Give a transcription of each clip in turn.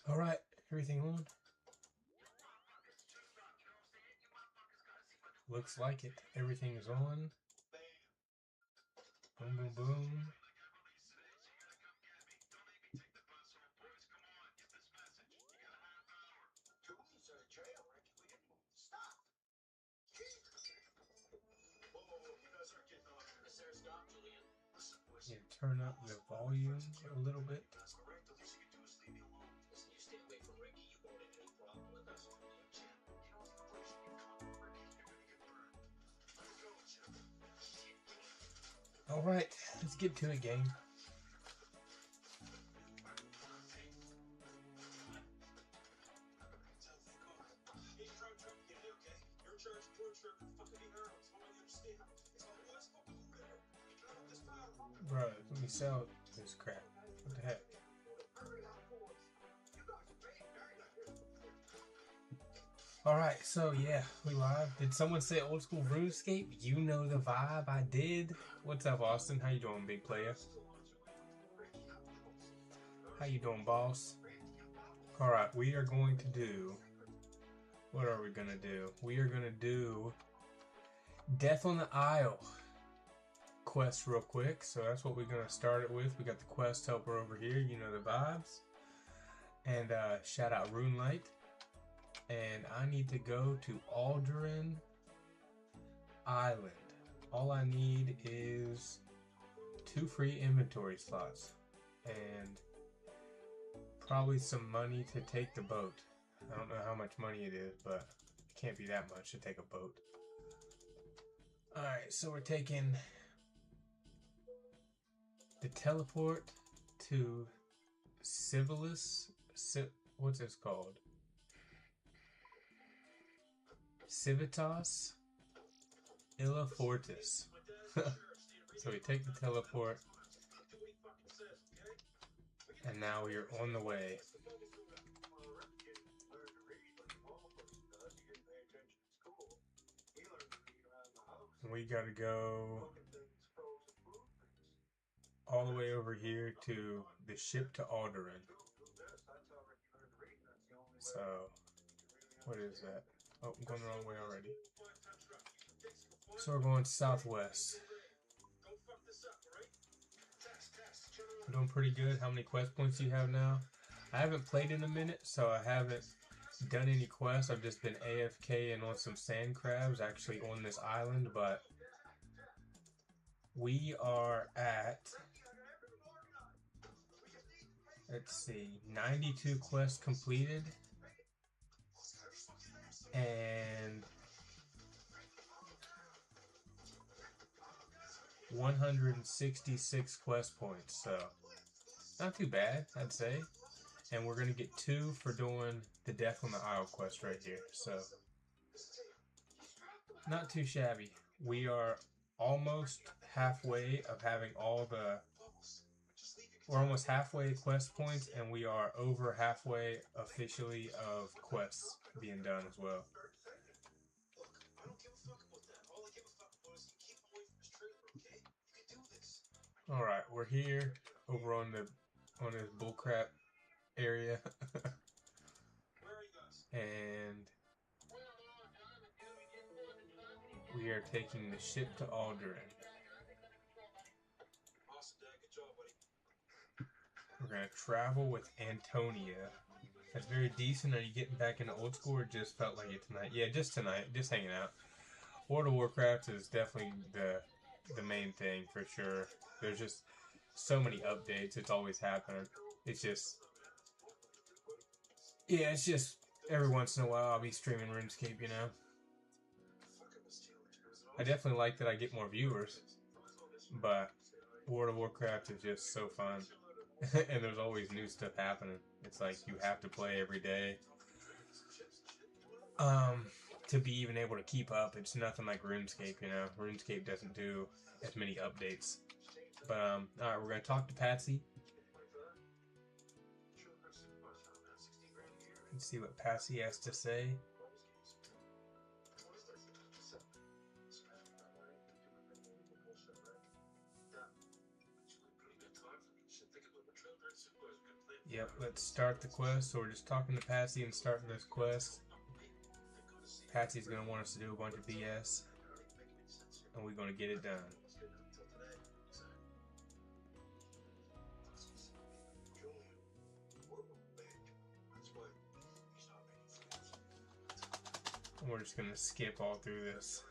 All right, everything on? Looks like it. Everything is on. Boom, boom, boom. Yeah, turn up the volume a little bit. All right, let's get to it, gang. Bro, let me sell this crap. What the heck? Alright, so yeah, we live. Did someone say old school RuneScape? You know the vibe. I did. What's up, Austin? How you doing, big player? How you doing, boss? Alright, we are going to do... What are we going to do? We are going to do Death on the Isle quest real quick. So that's what we're going to start it with. We got the quest helper over here. You know the vibes. And shout out RuneLight. And I need to go to Alderaan Island. All I need is 2 free inventory slots and probably some money to take the boat. I don't know how much money it is, but it can't be that much to take a boat. Alright, so we're taking the teleport to Civilis. What's this called? Civitas Illa Fortis. So we take the teleport, and now we are on the way. And we gotta go all the way over here to the ship to Alderaan. So, what is that? Oh, I'm going the wrong way already. So we're going southwest. I'm doing pretty good. How many quest points do you have now? I haven't played in a minute, so I haven't done any quests. I've just been AFK and on some sand crabs, actually on this island, but we are at, let's see, 92 quests completed. And 166 quest points, so not too bad, I'd say. And we're gonna get 2 for doing the Death on the Isle quest right here, so not too shabby. We are almost halfway of having all the... We're almost halfway quest points, and we are over halfway officially of quests being done as well. Alright, we're here over on this bullcrap area. And we are taking the ship to Alderaan. We're going to travel with Antonia. That's very decent. Are you getting back into old school, or just felt like it tonight? Yeah, just tonight. Just hanging out. World of Warcraft is definitely the main thing for sure. There's just so many updates. It's always happening. It's just... Yeah, it's just every once in a while I'll be streaming RuneScape, you know? I definitely like that I get more viewers, but World of Warcraft is just so fun. And there's always new stuff happening. It's like you have to play every day to be even able to keep up. It's nothing like RuneScape, you know? RuneScape doesn't do as many updates. But, alright, we're going to talk to Patsy. Let's see what Patsy has to say. Yep, let's start the quest. So we're just talking to Patsy and starting this quest. Patsy's gonna want us to do a bunch of BS, and we're gonna get it done. And we're just gonna skip all through this.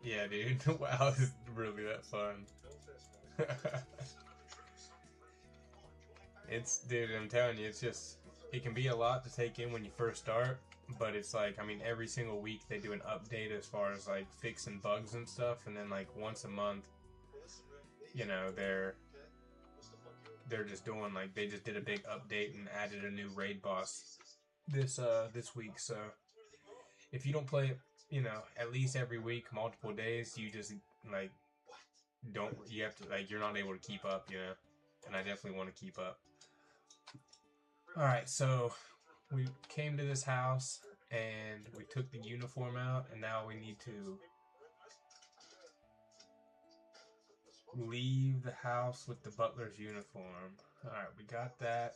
Yeah, dude. Wow, it's really that fun. Dude, I'm telling you, it can be a lot to take in when you first start, but it's like, I mean, every single week they do an update as far as like fixing bugs and stuff, and then like once a month, you know, they're just doing like, they just did a big update and added a new raid boss this week. So if you don't play it, you know, at least every week, multiple days, you just like you have to, like, you're not able to keep up, you know. And I definitely want to keep up. Alright, so we came to this house and we took the uniform out, and now we need to leave the house with the butler's uniform. Alright, we got that.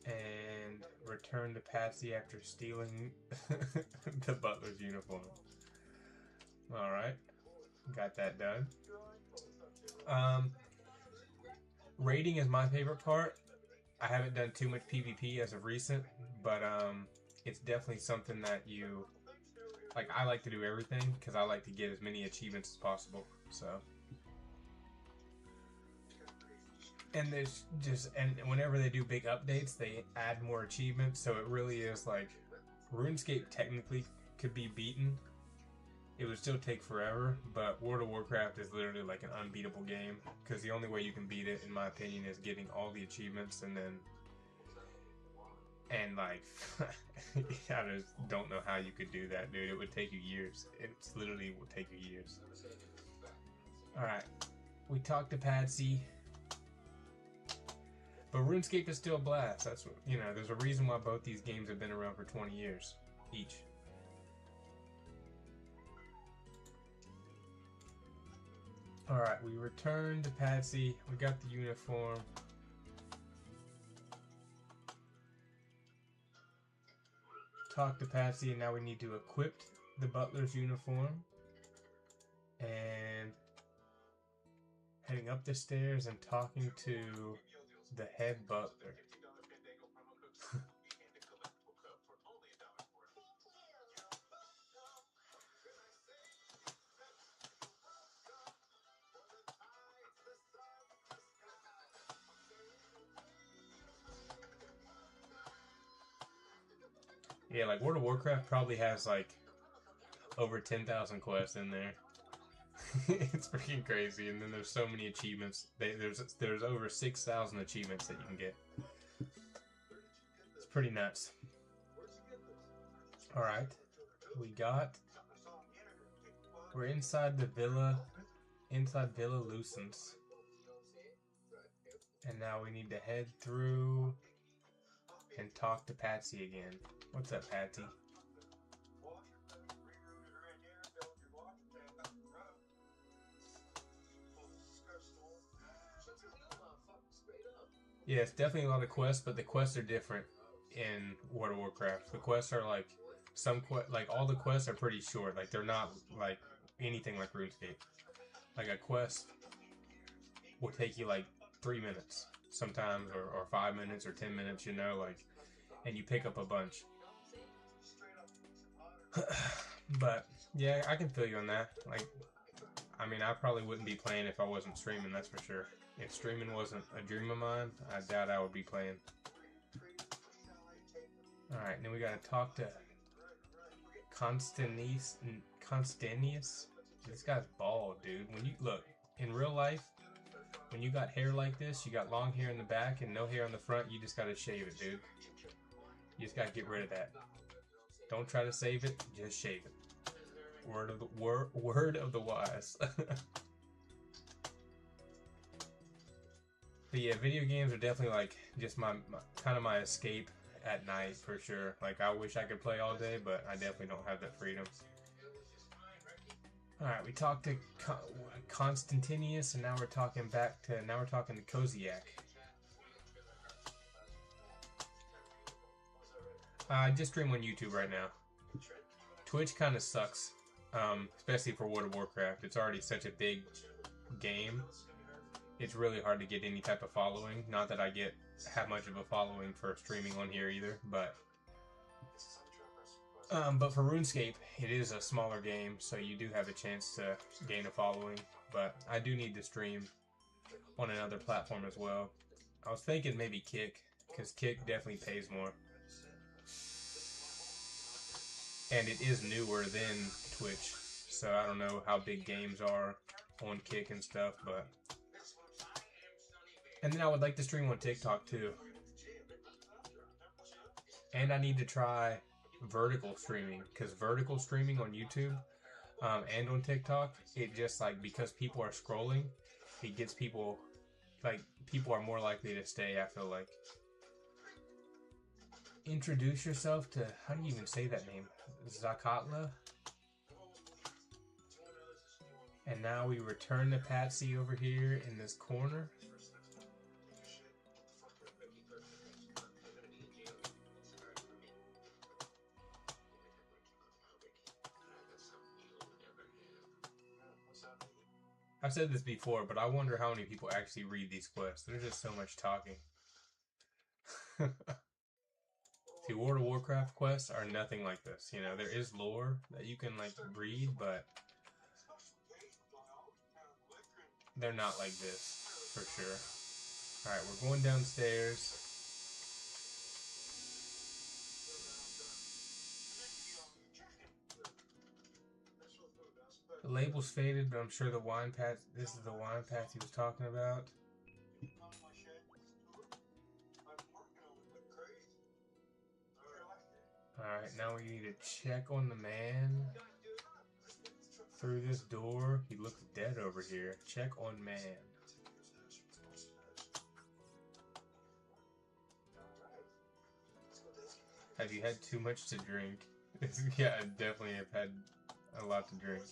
And return to Patsy after stealing the butler's uniform. Alright, got that done. Raiding is my favorite part. I haven't done too much PvP as of recent, but it's definitely something that you like. I like to do everything because I like to get as many achievements as possible. So, and there's and whenever they do big updates, they add more achievements. So it really is like, RuneScape technically could be beaten. It would still take forever, but World of Warcraft is literally like an unbeatable game, because the only way you can beat it, in my opinion, is getting all the achievements, and like, I just don't know how you could do that, dude. It would take you years. It's literally would take you years. Alright, we talked to Patsy, but RuneScape is still a blast. That's what, you know, there's a reason why both these games have been around for 20 years each. Alright, we returned to Patsy. We got the uniform. Talked to Patsy, and now we need to equip the butler's uniform. And heading up the stairs and talking to the head butler. Yeah, like World of Warcraft probably has like over 10,000 quests in there. It's freaking crazy, and then there's so many achievements. There's over 6,000 achievements that you can get. It's pretty nuts. All right, we're inside the villa, inside Villa Lucence, and now we need to head through and talk to Patsy again. What's up, Patsy? Yeah, it's definitely a lot of quests, but the quests are different in World of Warcraft. The quests are like, like all the quests are pretty short. Like, they're not like anything like RuneScape. Like, a quest will take you like 3 minutes sometimes, or 5 minutes, or 10 minutes, you know, like, and you pick up a bunch. But yeah, I can feel you on that. Like, I mean, I probably wouldn't be playing if I wasn't streaming, that's for sure. If streaming wasn't a dream of mine, I doubt I would be playing. Alright, then we gotta talk to Constanius. This guy's bald, dude. When you look, in real life, when you got hair like this, you got long hair in the back and no hair on the front, you just gotta shave it, dude. You just gotta get rid of that. Don't try to save it, just shave it. Word of the wise. But yeah, video games are definitely like just my kind of my escape at night for sure. Like, I wish I could play all day, but I definitely don't have that freedom. Alright, we talked to Constantinius, and now we're talking to Koziak. I just stream on YouTube right now. Twitch kind of sucks, especially for World of Warcraft. It's already such a big game. It's really hard to get any type of following. Not that I have much of a following for streaming on here either, but for RuneScape, it is a smaller game, so you do have a chance to gain a following. But I do need to stream on another platform as well. I was thinking maybe Kick, because Kick definitely pays more. And it is newer than Twitch, so I don't know how big games are on Kick and stuff, but... And then I would like to stream on TikTok too. And I need to try vertical streaming, because vertical streaming on YouTube and on TikTok, it just like, because people are scrolling, it gets people, like, people are more likely to stay, I feel like. Introduce yourself to, how do you even say that name? Zakatla? And now we return to Patsy over here in this corner. I've said this before, but I wonder how many people actually read these quests. There's just so much talking. See, World of Warcraft quests are nothing like this. You know, there is lore that you can, like, read, but they're not like this, for sure. Alright, we're going downstairs. The label's faded, but I'm sure the wine path, this is the wine path he was talking about. Alright, now we need to check on the man. Through this door. He looks dead over here. Check on man. Have you had too much to drink? Yeah, I definitely have had a lot to drink.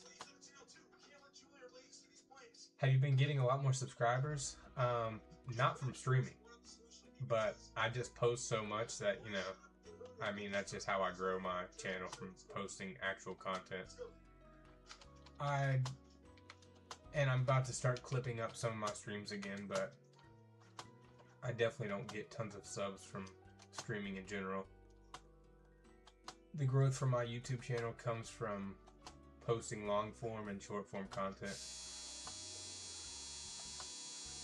Have you been getting a lot more subscribers? Not from streaming, but I just post so much that, you know, I mean, that's just how I grow my channel, from posting actual content. And I'm about to start clipping up some of my streams again, but I definitely don't get tons of subs from streaming in general. The growth from my YouTube channel comes from posting long form and short form content.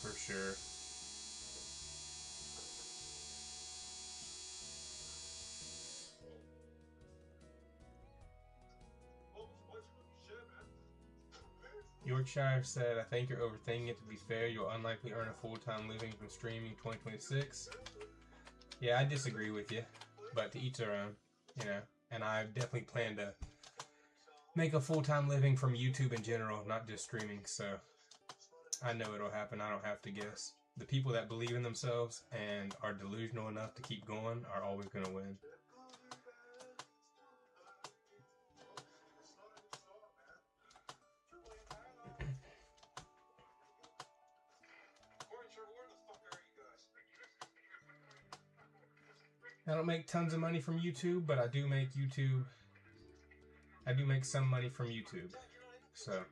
For sure. Yorkshire said, I think you're overthinking it. To be fair, you'll unlikely earn a full-time living from streaming 2026. Yeah, I disagree with you, but to each their own, you know. And I definitely plan to make a full-time living from YouTube in general, not just streaming, so I know it'll happen. I don't have to guess. The people that believe in themselves and are delusional enough to keep going are always going to win. I don't make tons of money from YouTube, but I do make some money from YouTube. So.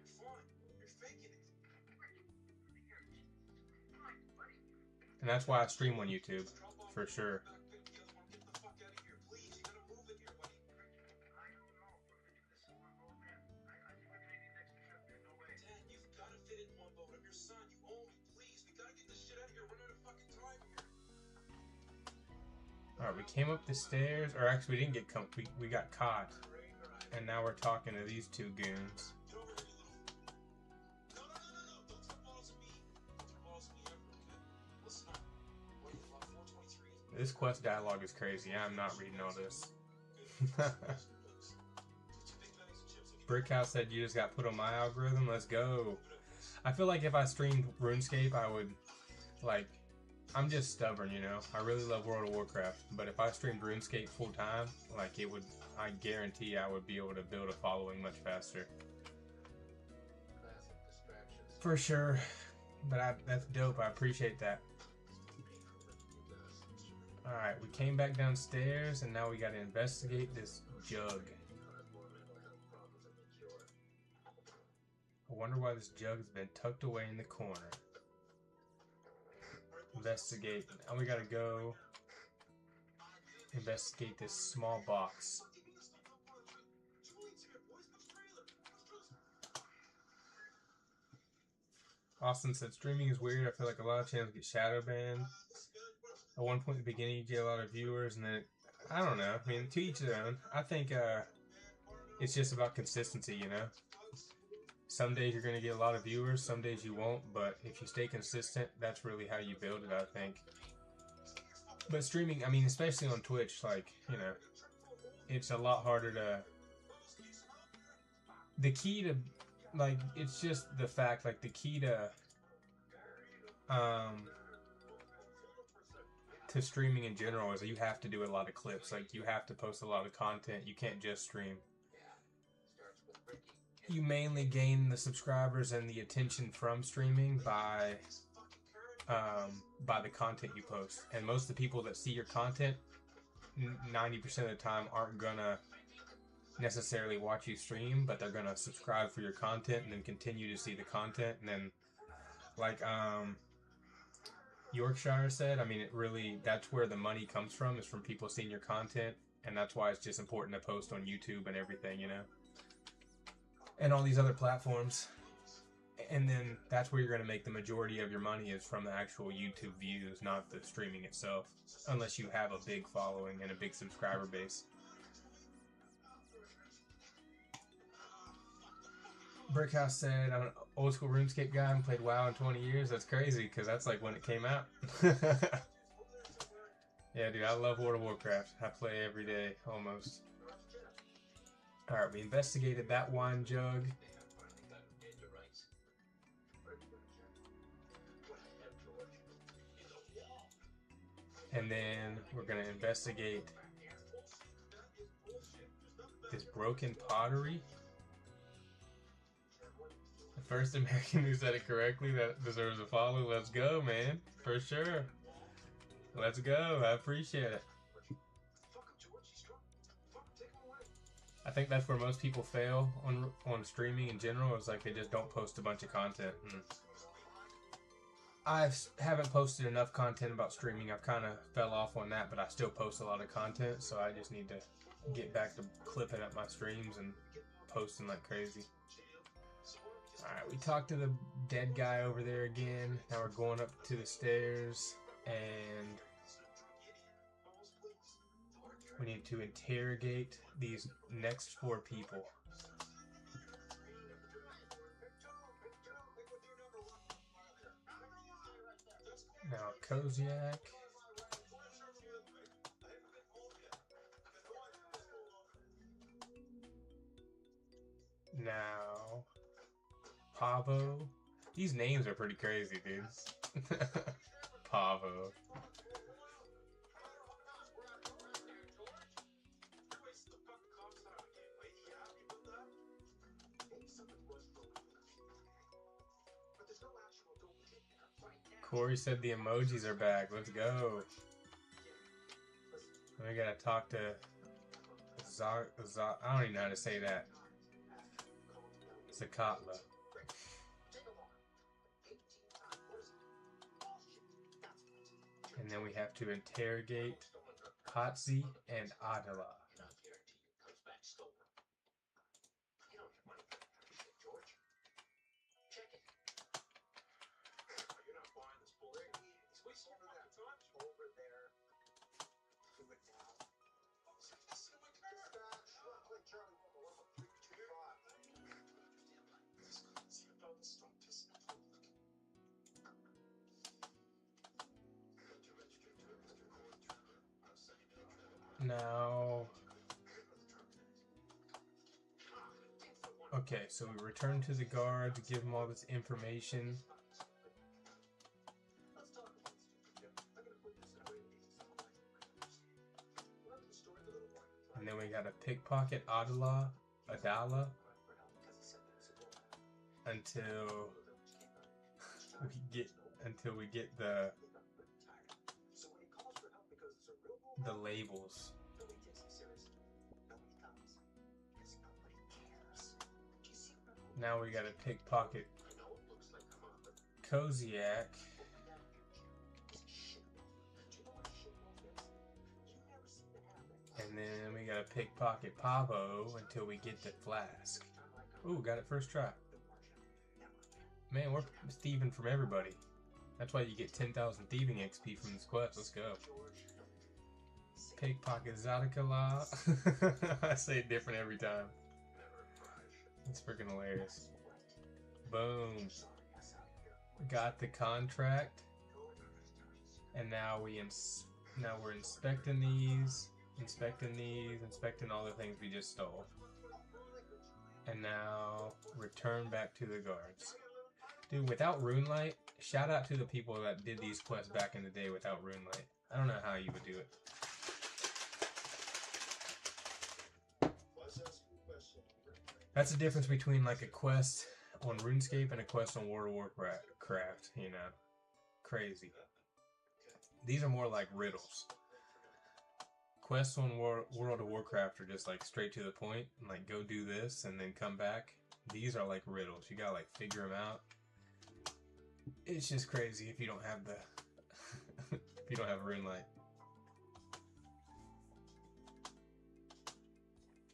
And that's why I stream on YouTube, for sure. Alright, we came up the stairs, or actually we didn't get we got caught. And now we're talking to these two goons. This quest dialogue is crazy. I'm not reading all this. Brickhouse said you just got put on my algorithm. Let's go. I feel like if I streamed RuneScape, I would, like, I'm just stubborn, you know. I really love World of Warcraft, but if I streamed RuneScape full time, like it would, I guarantee I would be able to build a following much faster. For sure, but that's dope. I appreciate that. All right, we came back downstairs, and now we got to investigate this jug. I wonder why this jug has been tucked away in the corner. Investigate. Now we gotta go investigate this small box. Austin said streaming is weird. I feel like a lot of channels get shadow banned. At one point in the beginning, you get a lot of viewers, and then I don't know. I mean, to each their own. I think it's just about consistency, you know. Some days you're going to get a lot of viewers, some days you won't, but if you stay consistent, that's really how you build it, I think. But streaming, I mean, especially on Twitch, like, you know, it's a lot harder to... The key to, like, it's just the fact, like, the key to streaming in general is that you have to do a lot of clips. Like, you have to post a lot of content. You can't just stream. You mainly gain the subscribers and the attention from streaming by the content you post. And most of the people that see your content, 90% of the time, aren't gonna necessarily watch you stream, but they're gonna subscribe for your content and then continue to see the content. And then, like Yorkshire said, I mean, it really, that's where the money comes from, is from people seeing your content. And that's why it's just important to post on YouTube and everything, you know, and all these other platforms. And then that's where you're going to make the majority of your money, is from the actual YouTube views, not the streaming itself, unless you have a big following and a big subscriber base. Brickhouse said, I'm an old school RuneScape guy and played WoW in 20 years. That's crazy, because that's like when it came out. Yeah, dude, I love World of Warcraft. I play every day, almost. Alright, we investigated that wine jug. And then we're going to investigate this broken pottery. The first American who said it correctly that deserves a follow. Let's go, man. For sure. Let's go. I appreciate it. I think that's where most people fail on streaming in general. Is like they just don't post a bunch of content. I haven't posted enough content about streaming. I've kind of fell off on that, but I still post a lot of content, so I just need to get back to clipping up my streams and posting like crazy. Alright, we talked to the dead guy over there again. Now we're going up to the stairs, and we need to interrogate these next 4 people. Now, Koziak. Now, Pavo. These names are pretty crazy, dude. Pavo. Corey said the emojis are back. Let's go. We gotta talk to I don't even know how to say that. Zakatla. And then we have to interrogate Hatzi and Adela. Now, okay, so we return to the guard to give them all this information. And then we gotta pickpocket Adala until we get the labels. Now we gotta pickpocket Koziak. And then we gotta pickpocket Pavo until we get the flask. Ooh, got it first try. Man, we're thieving from everybody. That's why you get 10,000 thieving XP from this quest. Let's go. Pickpocket Zadakala. I say it different every time. It's freaking hilarious. Boom. Got the contract. And now we're inspecting these, inspecting all the things we just stole. And now return back to the guards. Dude, without RuneLight, shout out to the people that did these quests back in the day without RuneLight. I don't know how you would do it. That's the difference between like a quest on RuneScape and a quest on World of Warcraft, you know. Crazy. These are more like riddles. Quests on World of Warcraft are just like straight to the point, and like go do this and then come back. These are like riddles. You gotta like figure them out. It's just crazy if you don't have the if you don't have RuneLight.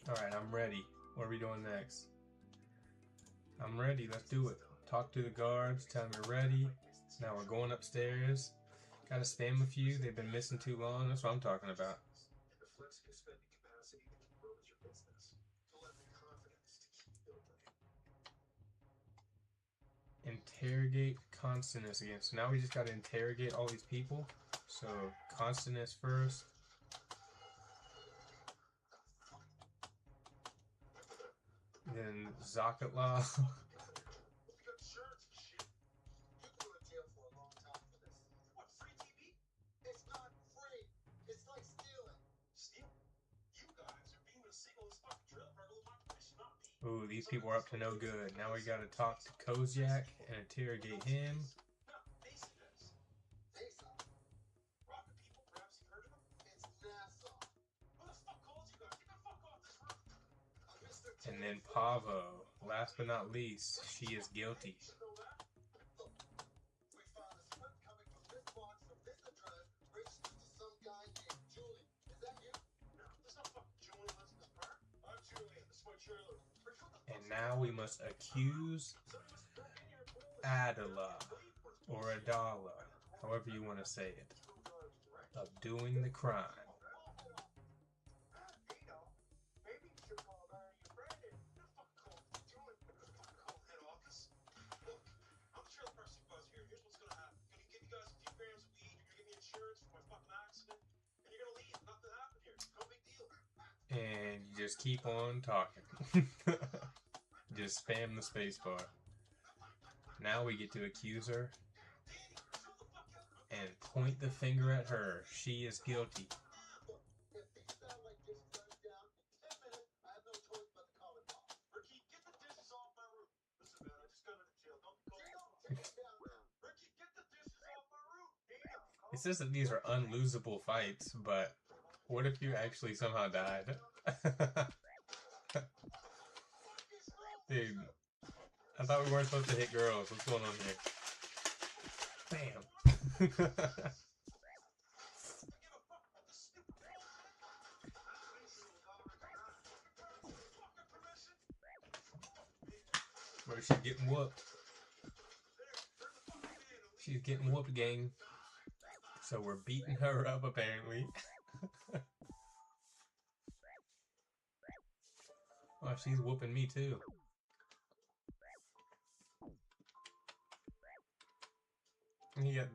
Alright, I'm ready. What are we doing next? I'm ready, let's do it. Talk to the guards, tell them you're ready. Now we're going upstairs. Gotta spam a few, they've been missing too long. That's what I'm talking about. Interrogate Constantness again. So now we just gotta interrogate all these people. So Constantness first. Then Zakatla. Ooh, these people are up to no good. Now we gotta talk to Koziak and interrogate him. And then Pavo, last but not least, she is guilty. And now we must accuse Adala, or Adala, however you want to say it, of doing the crime. And you just keep on talking. Just spam the spacebar. Now we get to accuse her and point the finger at her. She is guilty. It says that these are unlosable fights, but what if you actually somehow died? Dude, I thought we weren't supposed to hit girls. What's going on here? Bam! Where's she getting whooped? She's getting whooped, gang. So we're beating her up, apparently. Oh, she's whooping me too. Yeah.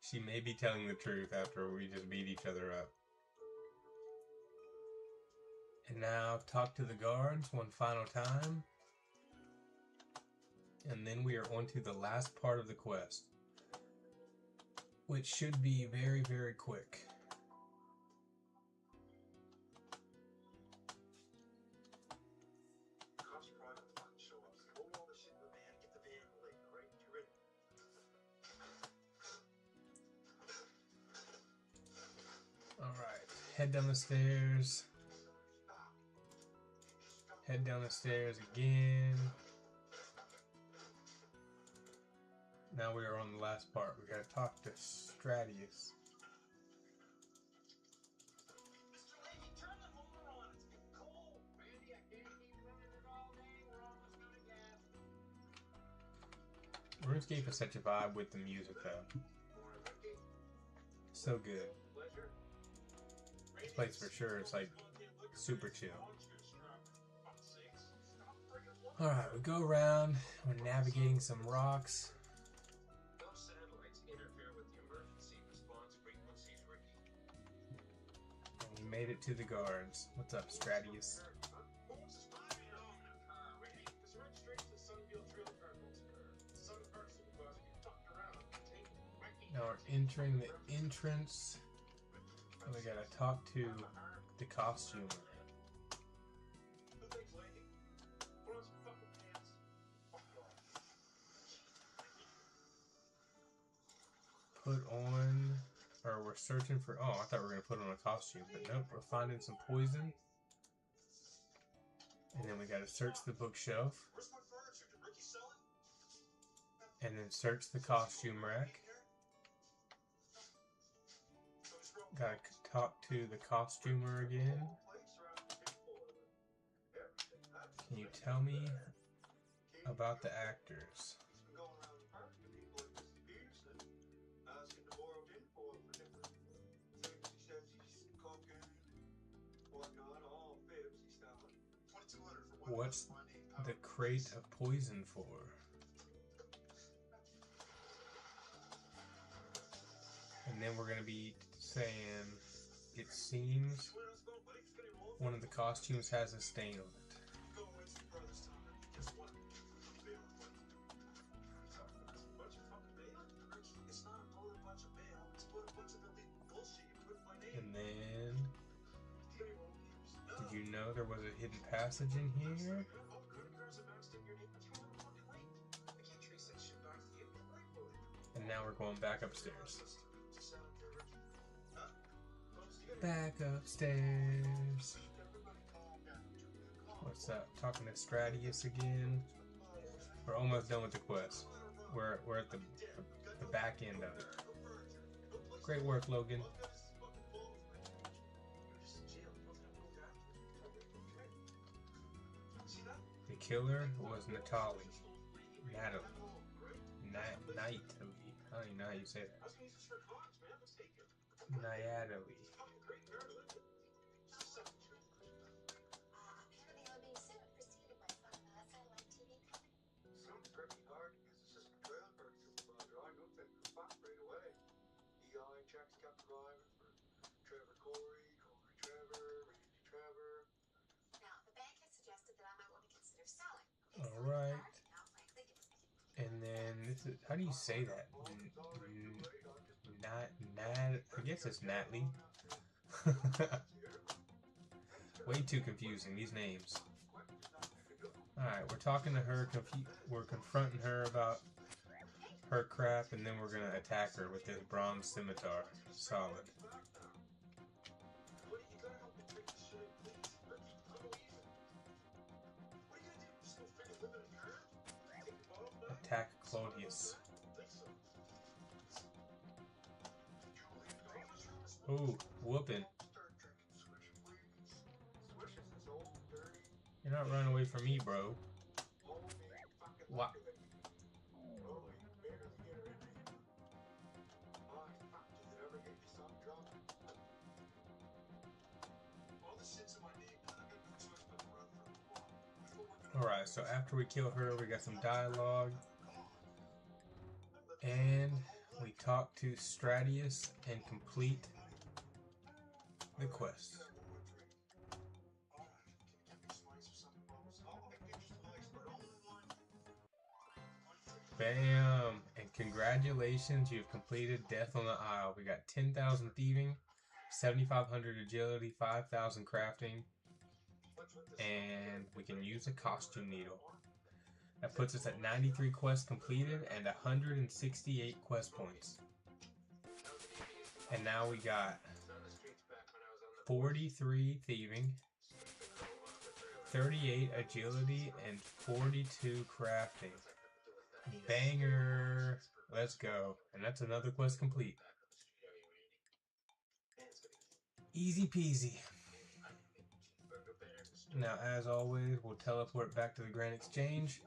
She may be telling the truth after we just beat each other up. And now talk to the guards one final time. And then we are on to the last part of the quest. which should be very, very quick. Alright, head down the stairs. Head down the stairs again. Now we are on the last part. We gotta talk to Stratius. RuneScape is such a vibe with the music though. So good. This place for sure is like super chill. Alright, we go around, we're navigating some rocks. And we made it to the guards. What's up, Stratius? Now we're entering the entrance. And we gotta talk to the costumer. Put on, or we're searching for, oh, I thought we were gonna put on a costume, but nope, we're finding some poison. And then we gotta search the bookshelf. And then search the costume rack. Gotta talk to the costumer again. Can you tell me about the actors? What's the crate of poison for? And then we're going to be saying, it seems one of the costumes has a stain on it. And then, did you know there was a hidden passage in here? And now we're going back upstairs. Back upstairs. What's up? Talking to Stratius again. We're almost done with the quest. We're at the back end of it. Great work, Logan. The killer was Natalie. Natalie. Natalie. I don't even know how you say that. Natalie. Alright. And then this is, how do you say that? I guess it's Natalie. Way too confusing, these names. Alright, we're talking to her, we're confronting her about her crap, and then we're gonna attack her with this bronze scimitar. Solid. Attack Claudius. Ooh, whooping. You're not running away from me, bro. What? Alright, so after we kill her, we got some dialogue. And we talk to Stratius and complete the quest. Bam! And Congratulations, you've completed Death on the Isle. We got 10,000 thieving, 7,500 agility, 5,000 crafting, and we can use a costume needle. That puts us at 93 quests completed and 168 quest points. And now we got 43 thieving, 38 agility, and 42 crafting. Banger! Let's go. And that's another quest complete. Easy peasy. Now, as always, we'll teleport back to the Grand Exchange.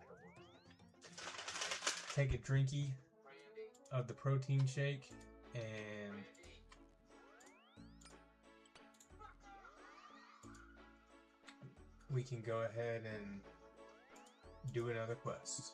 Take a drinky of the protein shake, and we can go ahead and do another quest.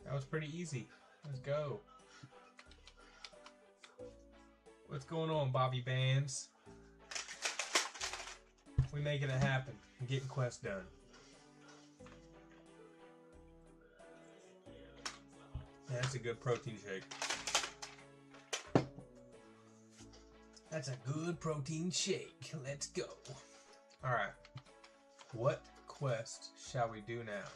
That was pretty easy. Let's go. What's going on, Bobby Bands? We making it happen. I'm getting quests done. Yeah, that's a good protein shake. That's a good protein shake. Let's go. Alright. What quest shall we do now?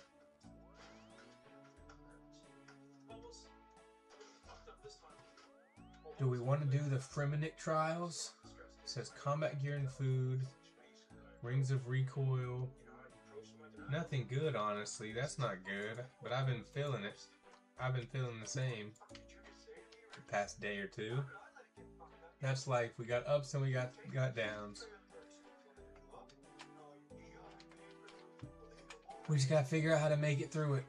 Do we want to do the Fremenic Trials? It says combat gear and food, rings of recoil. Nothing good, honestly. That's not good. But I've been feeling it. I've been feeling the same the past day or two. That's life. We got ups and we got downs. We just gotta figure out how to make it through it.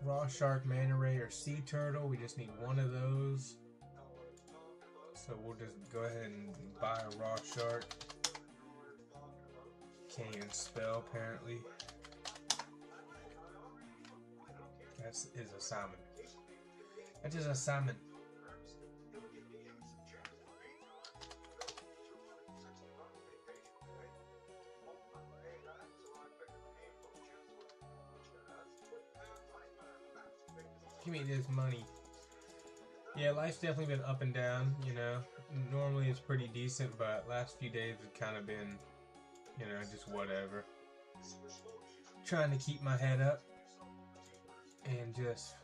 Raw shark, manta ray, or sea turtle. We just need one of those. So we'll just go ahead and buy a raw shark. Can't even spell, apparently. That is a salmon. That is a salmon. Give me this money. Yeah, life's definitely been up and down, you know. Normally it's pretty decent, but last few days have kind of been, you know, just whatever. Trying to keep my head up and just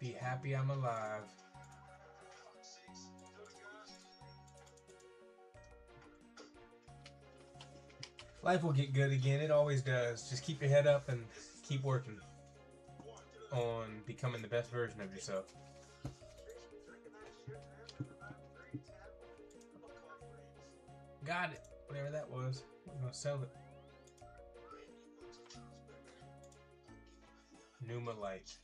be happy I'm alive. Life will get good again. It always does. Just keep your head up and keep working on becoming the best version of yourself. Got it. Whatever that was. I'm gonna sell it. Numa Light.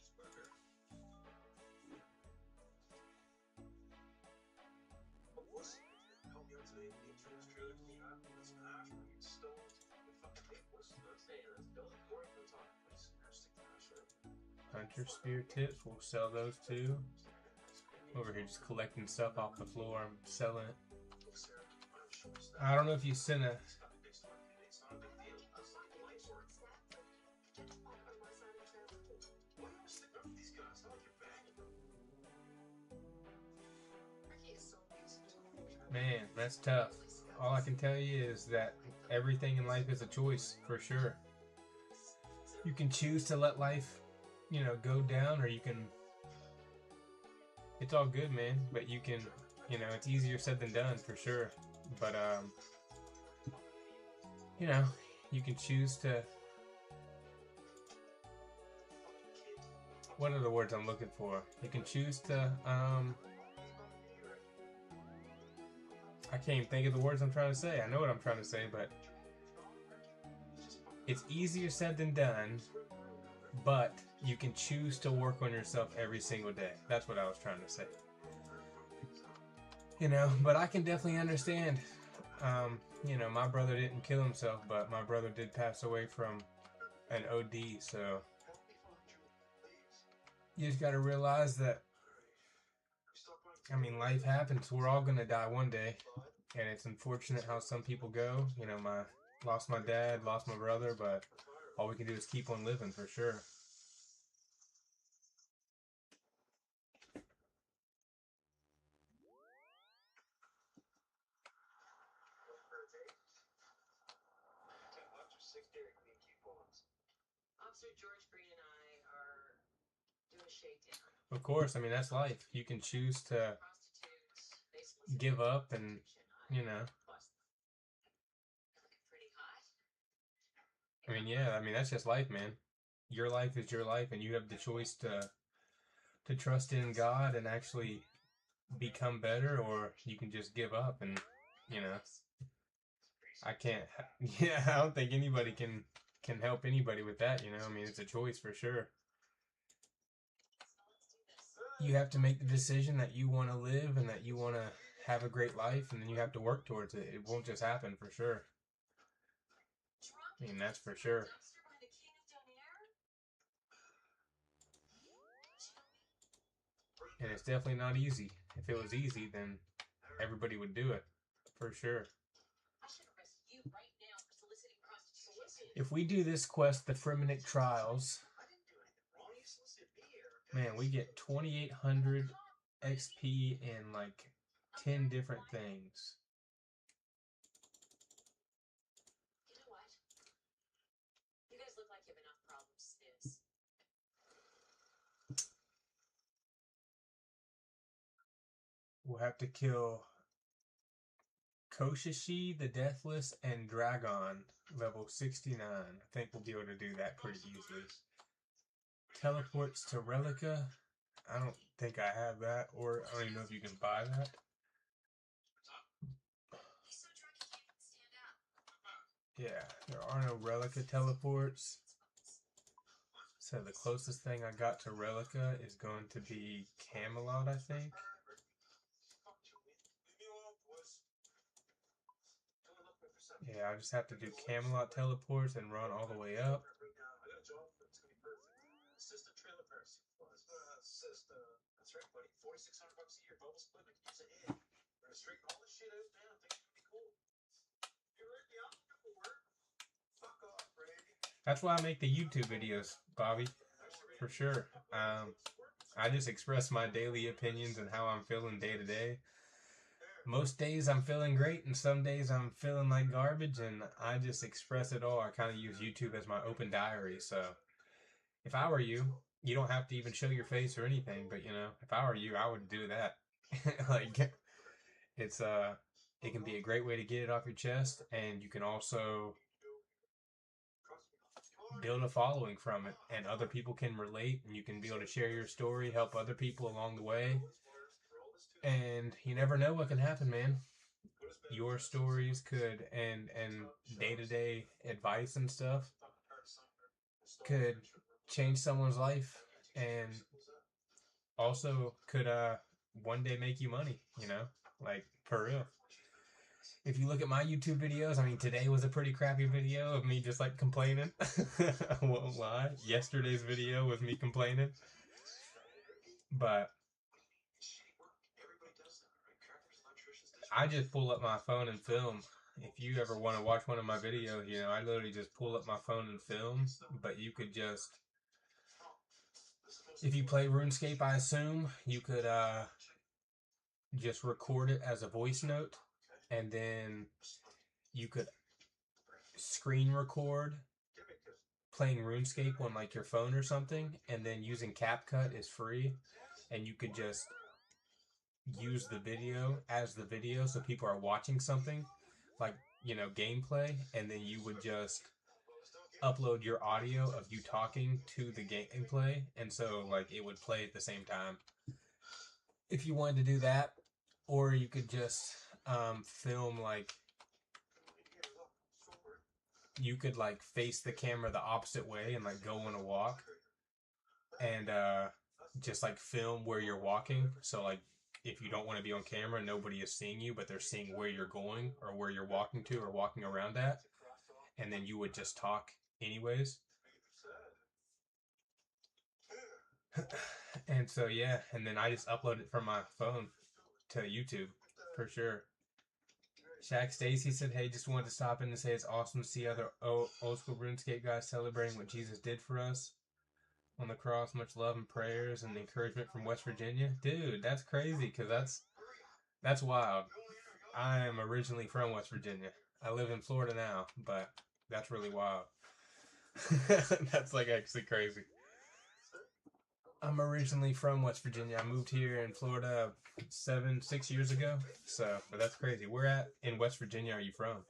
Hunter Spear tips, we'll sell those too. Over here just collecting stuff off the floor, I'm selling it. I don't know if you sent a... Man, that's tough. All I can tell you is that everything in life is a choice, for sure. You can choose to let life, you know, go down, or you can... It's all good, man, but you can, you know, it's easier said than done, for sure. But, you know, you can choose to... What are the words I'm looking for? You can choose to, I can't even think of the words I'm trying to say. I know what I'm trying to say, but it's easier said than done, but you can choose to work on yourself every single day. That's what I was trying to say. You know, but I can definitely understand. You know, my brother didn't kill himself, but my brother did pass away from an OD, so you just gotta realize that, I mean, life happens. We're all gonna die one day, and it's unfortunate how some people go. You know, lost my dad, lost my brother, but all we can do is keep on living for sure. Of course, I mean, that's life. You can choose to give up and, you know, I mean, yeah, I mean, that's just life, man. Your life is your life, and you have the choice to trust in God and actually become better, or you can just give up and, you know, I can't, yeah, I don't think anybody can help anybody with that, you know. I mean, it's a choice for sure. You have to make the decision that you want to live and that you want to have a great life, and then you have to work towards it. It won't just happen for sure. I mean, that's for sure. And it's definitely not easy. If it was easy, then everybody would do it for sure. If we do this quest, the Fremennik Trials, man, we get 2,800 XP and like 10 different things. We'll have to kill Koshishi, the Deathless, and Dragon, level 69. I think we'll be able to do that pretty easily. Teleports to Relica. I don't think I have that, or I don't even know if you can buy that. Yeah, there are no Relica teleports. So the closest thing I got to Relica is going to be Camelot, I think. Yeah, I just have to do Camelot teleports and run all the way up. That's why I make the YouTube videos, Bobby, for sure. I just express my daily opinions and how I'm feeling day to day. Most days I'm feeling great, and some days I'm feeling like garbage, and I just express it all. I kind of use YouTube as my open diary. So if I were you, you don't have to even show your face or anything, but you know, if I were you, I would do that. Like, it's it can be a great way to get it off your chest, and you can also build a following from it, and other people can relate, and you can be able to share your story, help other people along the way. And you never know what can happen, man. Your stories could, and day-to-day advice and stuff could change someone's life, and also could one day make you money, you know, like for real. If you look at my YouTube videos, I mean, today was a pretty crappy video of me just like complaining. I won't lie. Yesterday's video was me complaining. But I just pull up my phone and film. If you ever want to watch one of my videos, you know, I literally just pull up my phone and film. But you could just, if you play RuneScape, I assume, you could just record it as a voice note. And then you could screen record playing RuneScape on like your phone or something, and then using CapCut is free, and you could just use the video as the video, so people are watching something like, you know, gameplay, and then you would just upload your audio of you talking to the gameplay, and so like it would play at the same time if you wanted to do that. Or you could just film, like, you could like face the camera the opposite way and like go on a walk, and just like film where you're walking. So like if you don't want to be on camera, nobody is seeing you, but they're seeing where you're going or where you're walking to or walking around at. And then you would just talk anyways. And so, yeah. And then I just upload it from my phone to YouTube for sure. Shaq Stacy said, hey, just wanted to stop in and say it's awesome to see other old school RuneScape guys celebrating what Jesus did for us on the cross. Much love and prayers and encouragement from West Virginia. Dude, that's crazy because that's wild. I am originally from West Virginia. I live in Florida now, but that's really wild. That's like actually crazy. I'm originally from West Virginia. I moved here in Florida 6 years ago. So, but that's crazy. Where in West Virginia are you from?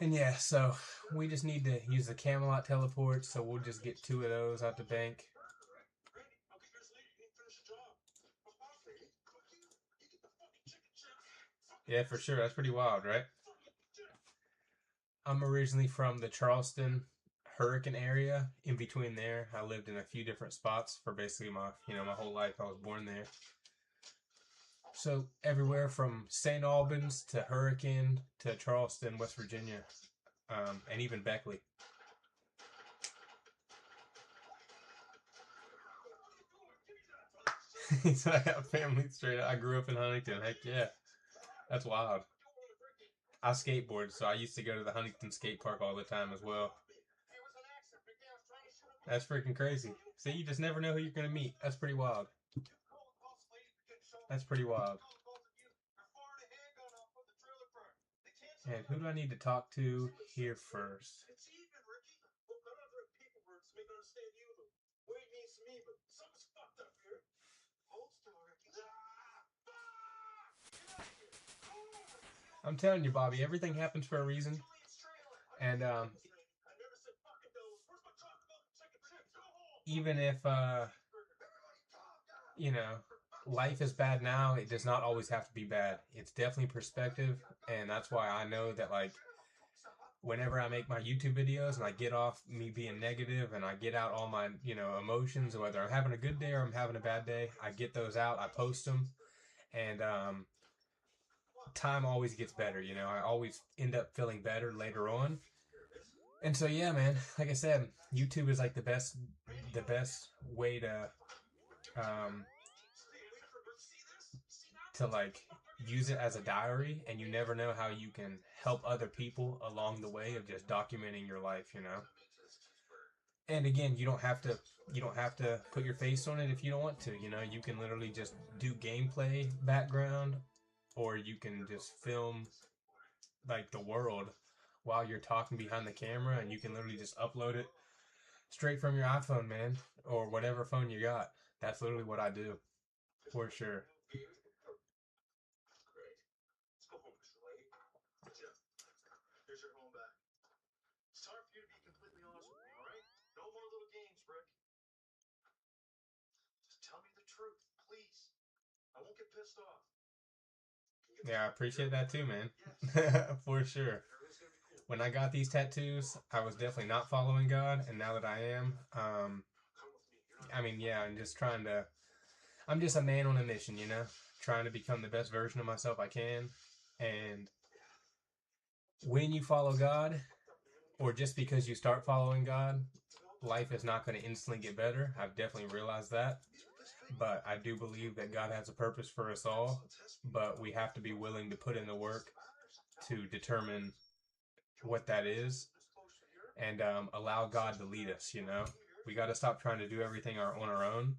And yeah, so we just need to use the Camelot teleport. So we'll just get 2 of those out the bank. Yeah, for sure. That's pretty wild, right? I'm originally from the Charleston Hurricane area. In between there, I lived in a few different spots for basically my whole life. I was born there. So everywhere from St. Albans to Hurricane to Charleston, West Virginia, and even Beckley. He said I got family straight up. I grew up in Huntington. Heck yeah. That's wild. I skateboard, so I used to go to the Huntington skate park all the time as well. That's freaking crazy. See, you just never know who you're going to meet. That's pretty wild. That's pretty wild. And who do I need to talk to here first? I'm telling you, Bobby, everything happens for a reason. And even if, life is bad now, it does not always have to be bad. It's definitely perspective. And that's why I know that, like, whenever I make my YouTube videos and I get off me being negative and I get out all my, emotions, whether I'm having a good day or I'm having a bad day, I get those out, I post them. And, time always gets better, I always end up feeling better later on. And so, yeah, man, like I said, YouTube is like the best way to like use it as a diary, and you never know how you can help other people along the way of just documenting your life, And again, you don't have to put your face on it if you don't want to, you can literally just do gameplay background, or you can just film like the world while you're talking behind the camera, and you can literally just upload it straight from your iPhone, man, or whatever phone you got. That's literally what I do, for sure. Yeah, I appreciate that too, man. For sure. When I got these tattoos, I was definitely not following God, and now that I am, yeah, I'm just a man on a mission, trying to become the best version of myself I can. And when you follow God, or just because you start following God, life is not going to instantly get better. I've definitely realized that. But I do believe that God has a purpose for us all, but we have to be willing to put in the work to determine what that is, and allow God to lead us, We got to stop trying to do everything on our own.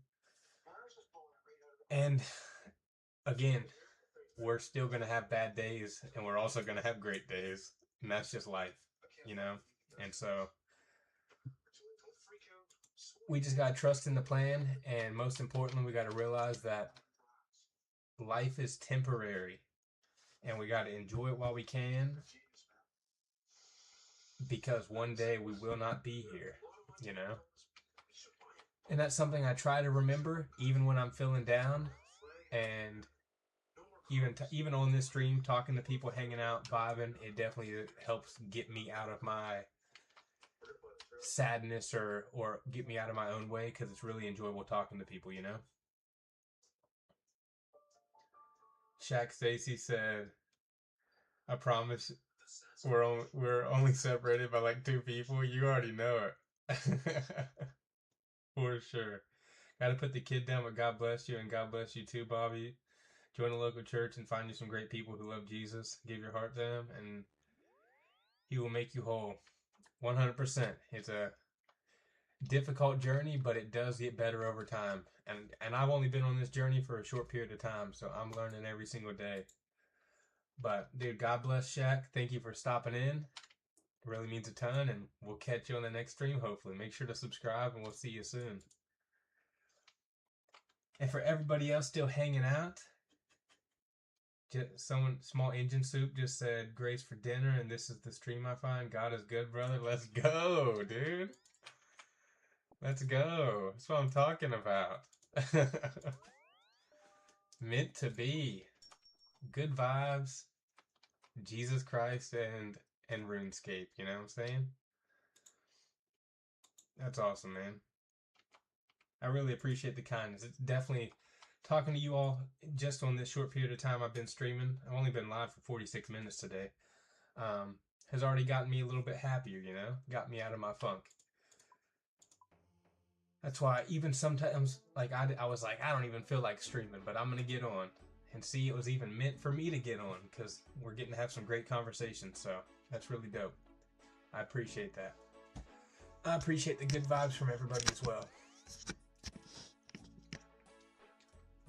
And again, we're still going to have bad days, and we're also going to have great days. And that's just life, And so we just got to trust in the plan. And most importantly, we got to realize that life is temporary, and we got to enjoy it while we can, because one day we will not be here, And that's something I try to remember even when I'm feeling down, and even on this stream, talking to people, hanging out, vibing, it definitely helps get me out of my sadness or get me out of my own way, because it's really enjoyable talking to people, Shaq Stacy said, I promise we're only separated by like 2 people. You already know it. For sure. Gotta put the kid down, but God bless you, and God bless you too, Bobby. Join a local church and find you some great people who love Jesus. Give your heart to them, and He will make you whole. 100%. It's a difficult journey, but it does get better over time. And I've only been on this journey for a short period of time, so I'm learning every single day. But dude, God bless Shaq. Thank you for stopping in. It really means a ton, and we'll catch you on the next stream, hopefully. Make sure to subscribe, and we'll see you soon. And for everybody else still hanging out, someone, Small Engine Soup, just said, grace for dinner, and this is the stream I find. God is good, brother. Let's go, dude. Let's go. That's what I'm talking about. Meant to be. Good vibes. Jesus Christ and RuneScape. You know what I'm saying? That's awesome, man. I really appreciate the kindness. It's definitely talking to you all just on this short period of time I've been streaming. I've only been live for 46 minutes today. Has already gotten me a little bit happier, you know? Got me out of my funk. That's why even sometimes, like, I was like, I don't even feel like streaming, but I'm going to get on. And see, it was even meant for me to get on, because we're getting to have some great conversations, so that's really dope. I appreciate that. I appreciate the good vibes from everybody as well.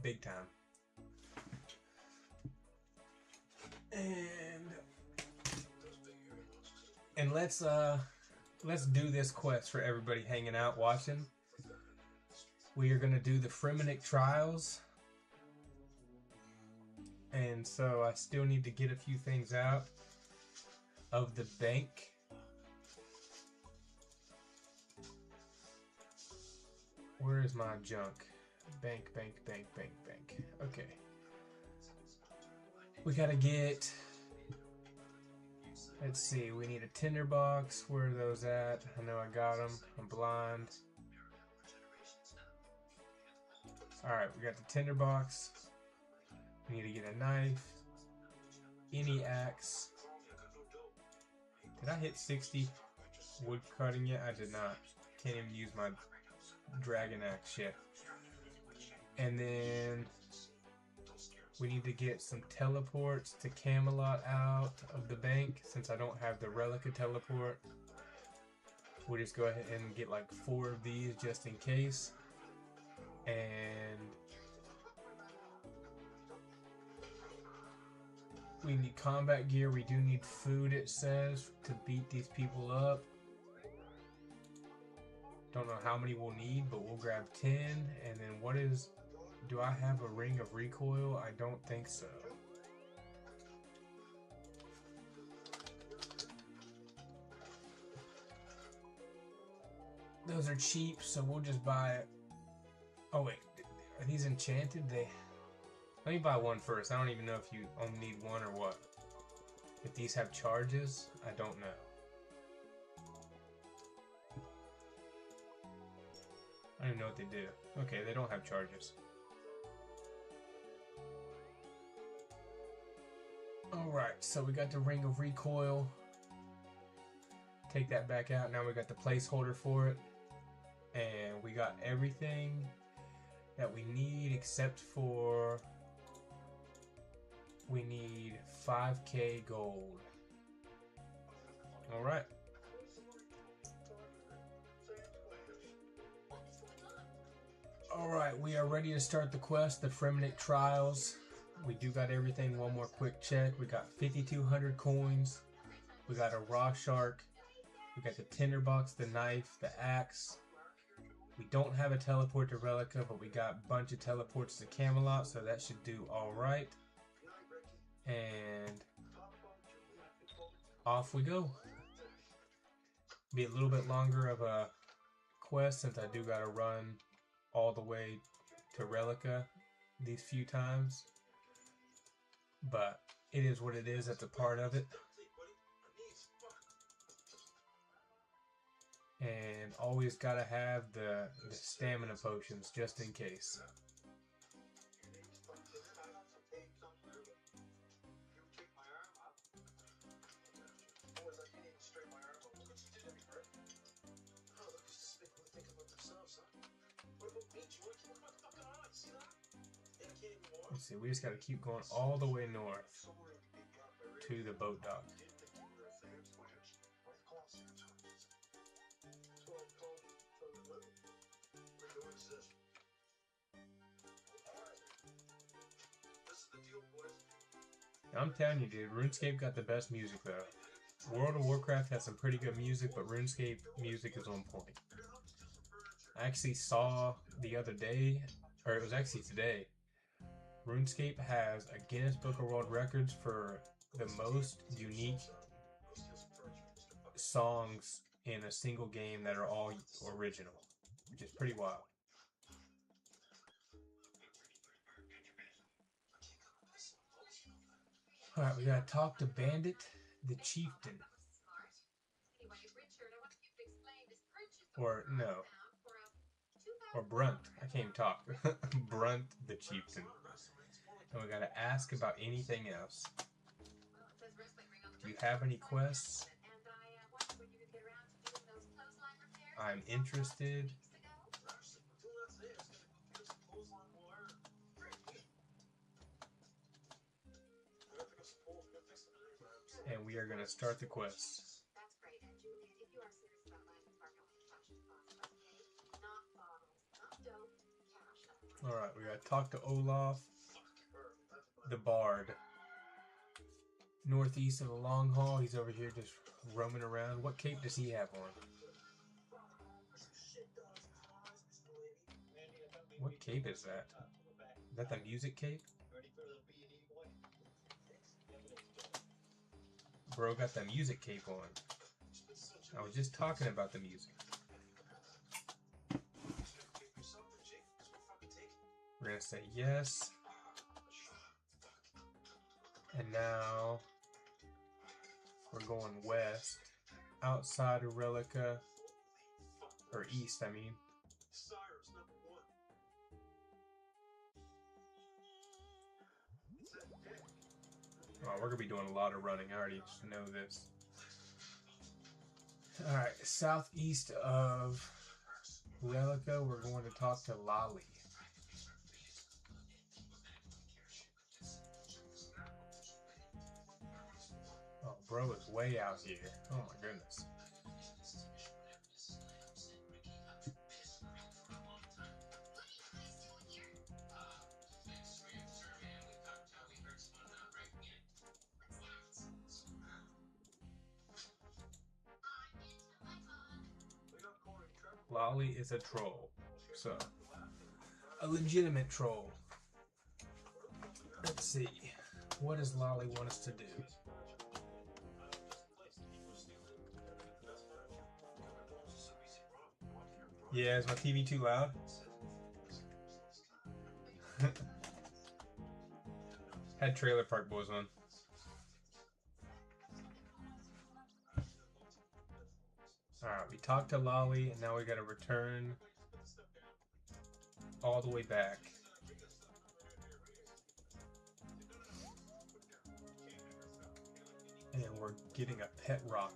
Big time. And let's do this quest for everybody hanging out, watching. We are going to do the Fremennik Trials. And so I still need to get a few things out of the bank. Where is my junk? Bank. Okay. We gotta get... Let's see, we need a tinderbox. Where are those at? I know I got them. I'm blind. Alright, we got the tinderbox. We need to get a knife. Any axe. Did I hit 60 wood cutting yet? I did not. Can't even use my dragon axe yet. And then we need to get some teleports to Camelot out of the bank. Since I don't have the Relica teleport, we'll just go ahead and get like 4 of these just in case. And we need combat gear. We do need food, it says, to beat these people up. Don't know how many we'll need, but we'll grab 10. And then what is... Do I have a ring of recoil? I don't think so. Those are cheap, so we'll just buy... Oh wait, are these enchanted? Let me buy one first. I don't even know if you only need one or what. If these have charges, I don't know. I don't even know what they do. Okay, they don't have charges. Alright, so we got the ring of recoil. Take that back out. Now we got the placeholder for it. And we got everything that we need except for... We need 5k gold. Alright. Alright, we are ready to start the quest, the Fremennik Trials. We do got everything. One more quick check. We got 5,200 coins. We got a raw shark. We got the tinderbox, the knife, the axe. We don't have a teleport to Relica, but we got a bunch of teleports to Camelot, so that should do alright. And off we go. Be a little bit longer of a quest since I do gotta run all the way to Relica these few times. But it is what it is. That's a part of it. And always gotta have the stamina potions just in case. Let's see, we just gotta keep going all the way north to the boat dock. I'm telling you, dude, RuneScape got the best music though. World of Warcraft has some pretty good music, but RuneScape music is on point. I actually saw the other day, or it was actually today, RuneScape has a Guinness Book of World Records for the most unique songs in a single game that are all original, which is pretty wild. Alright, we gotta talk to Bandit the Chieftain. Or, no. Or Brunt. I can't even talk. Brunt the Chieftain. And we gotta ask about anything else. Do you have any quests? I'm interested. And we are going to start the quest. Alright, we got to talk to Olaf, the Bard. Northeast of the Long Haul, he's over here just roaming around. What cape does he have on? What cape is that? Is that the music cape? Bro got the music cape on. I was just talking about the music. We're gonna say yes. And now we're going west, outside of Relica, or east, I mean. Oh, we're gonna be doing a lot of running. I already know this. Alright, southeast of Relica, we're going to talk to Lolly. Oh, bro is way out here. Oh my goodness. Lolly is a troll, so a legitimate troll. Let's see, what does Lolly want us to do? Yeah, is my TV too loud? Had Trailer Park Boys on. Alright, we talked to Lolly, and now we gotta return all the way back. And we're getting a pet rock.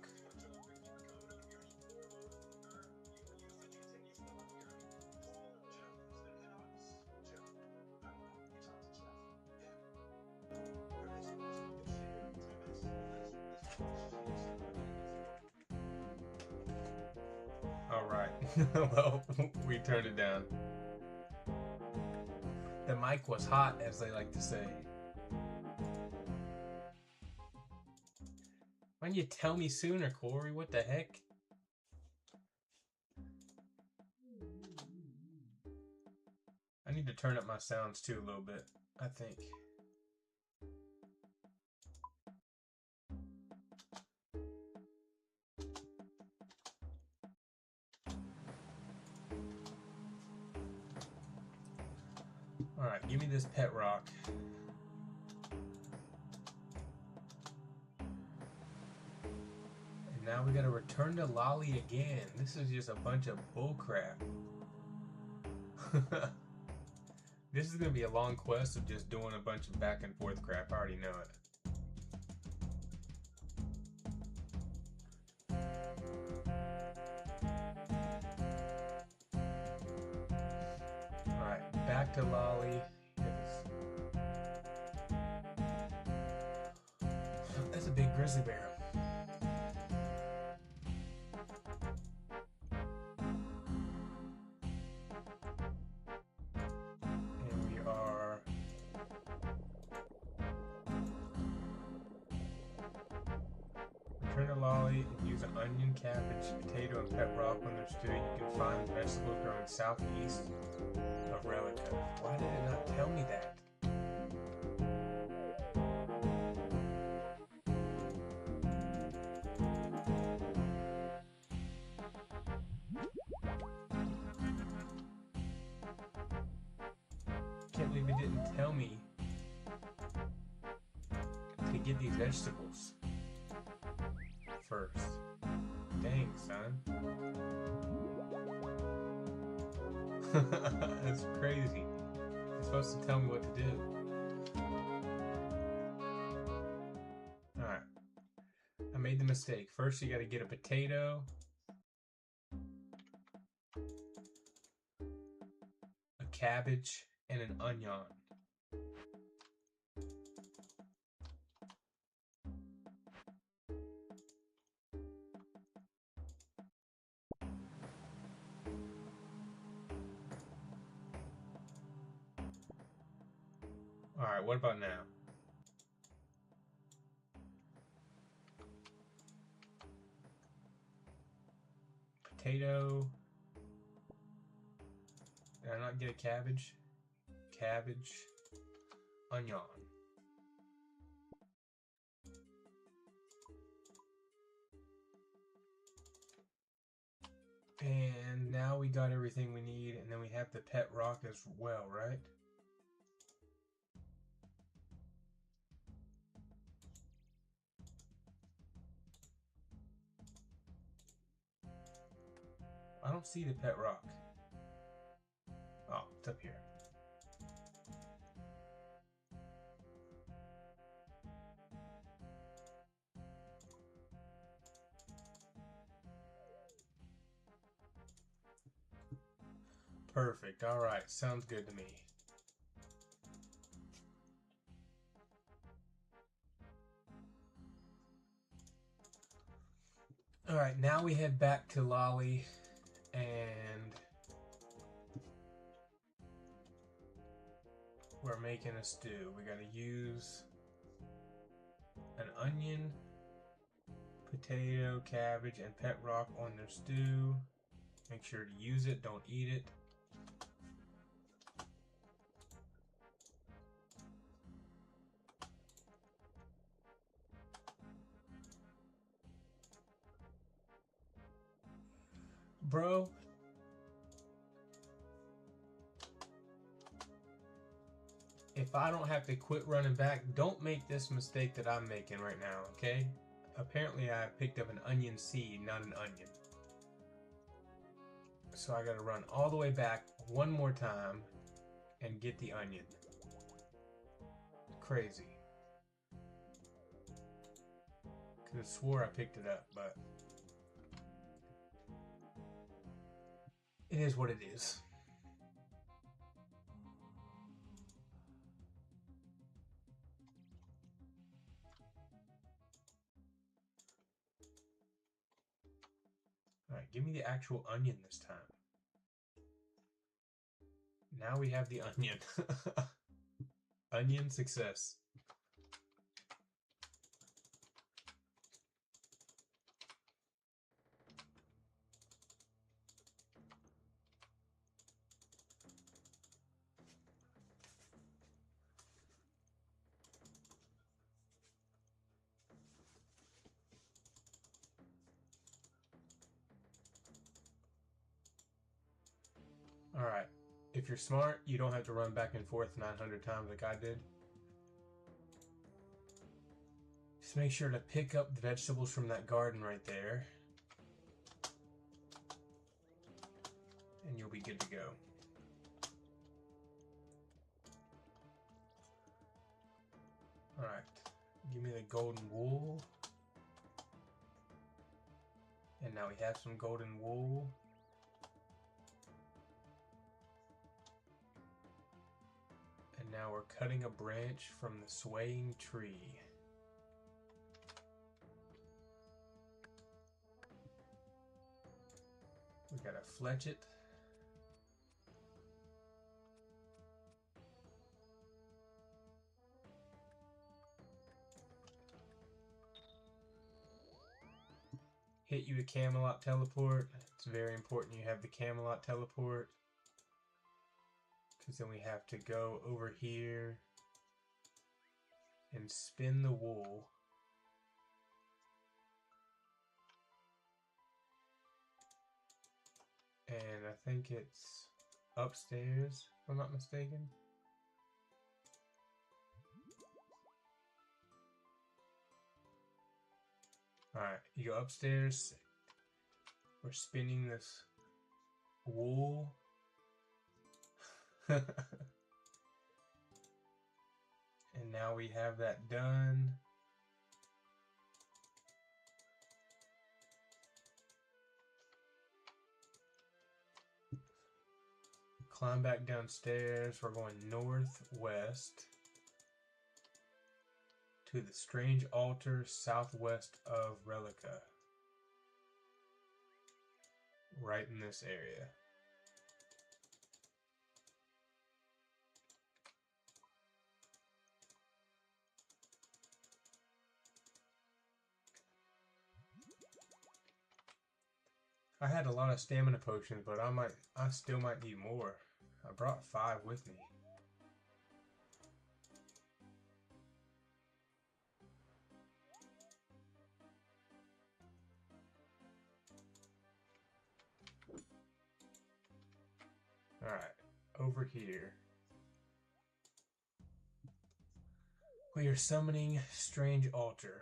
Alright, well, we turned it down. The mic was hot, as they like to say. Why didn't you tell me sooner, Corey? What the heck? I need to turn up my sounds too a little bit, I think. Alright, give me this pet rock. And now we gotta return to Lolly again. This is just a bunch of bullcrap. This is gonna be a long quest of just doing a bunch of back and forth crap. I already know it. back to Lolly. That's a big grizzly bear. And we are return to Lolly and use an onion, cabbage, potato, and pet rock on their stew. You can find vegetables growing southeast of Relico. Why did it not tell me that? Can't believe it didn't tell me to get these vegetables first. Dang, son. That's crazy. It's supposed to tell me what to do. Alright. I made the mistake. First, you gotta get a potato, a cabbage, and an onion. Alright, what about now? Potato. Did I not get a cabbage? Cabbage. Onion. And now we got everything we need, and then we have the pet rock as well, right? I don't see the pet rock. Oh, it's up here. Perfect. All right. Sounds good to me. All right. Now we head back to Lolly and we're making a stew. We got to use an onion, potato, cabbage, and pet rock on their stew. Make sure to use it. Don't eat it. Bro, if I don't have to quit running back, don't make this mistake that I'm making right now, okay? Apparently I picked up an onion seed, not an onion. So I gotta run all the way back one more time and get the onion. Crazy. Could have swore I picked it up, but it is what it is. Alright, give me the actual onion this time. Now we have the onion. Onion success. Alright, if you're smart, you don't have to run back and forth 900 times like I did. Just make sure to pick up the vegetables from that garden right there. And you'll be good to go. Alright, give me the golden wool. And now we have some golden wool. And now we're cutting a branch from the swaying tree. We gotta fletch it. Hit you a Camelot teleport. It's very important you have the Camelot teleport, because then we have to go over here and spin the wool. And I think it's upstairs, if I'm not mistaken. Alright, you go upstairs. We're spinning this wool. And now we have that done. Climb back downstairs. We're going northwest to the strange altar southwest of Relica. Right in this area. I had a lot of stamina potions, but I still might need more. I brought 5 with me. Alright, over here. We are summoning Strange Altar.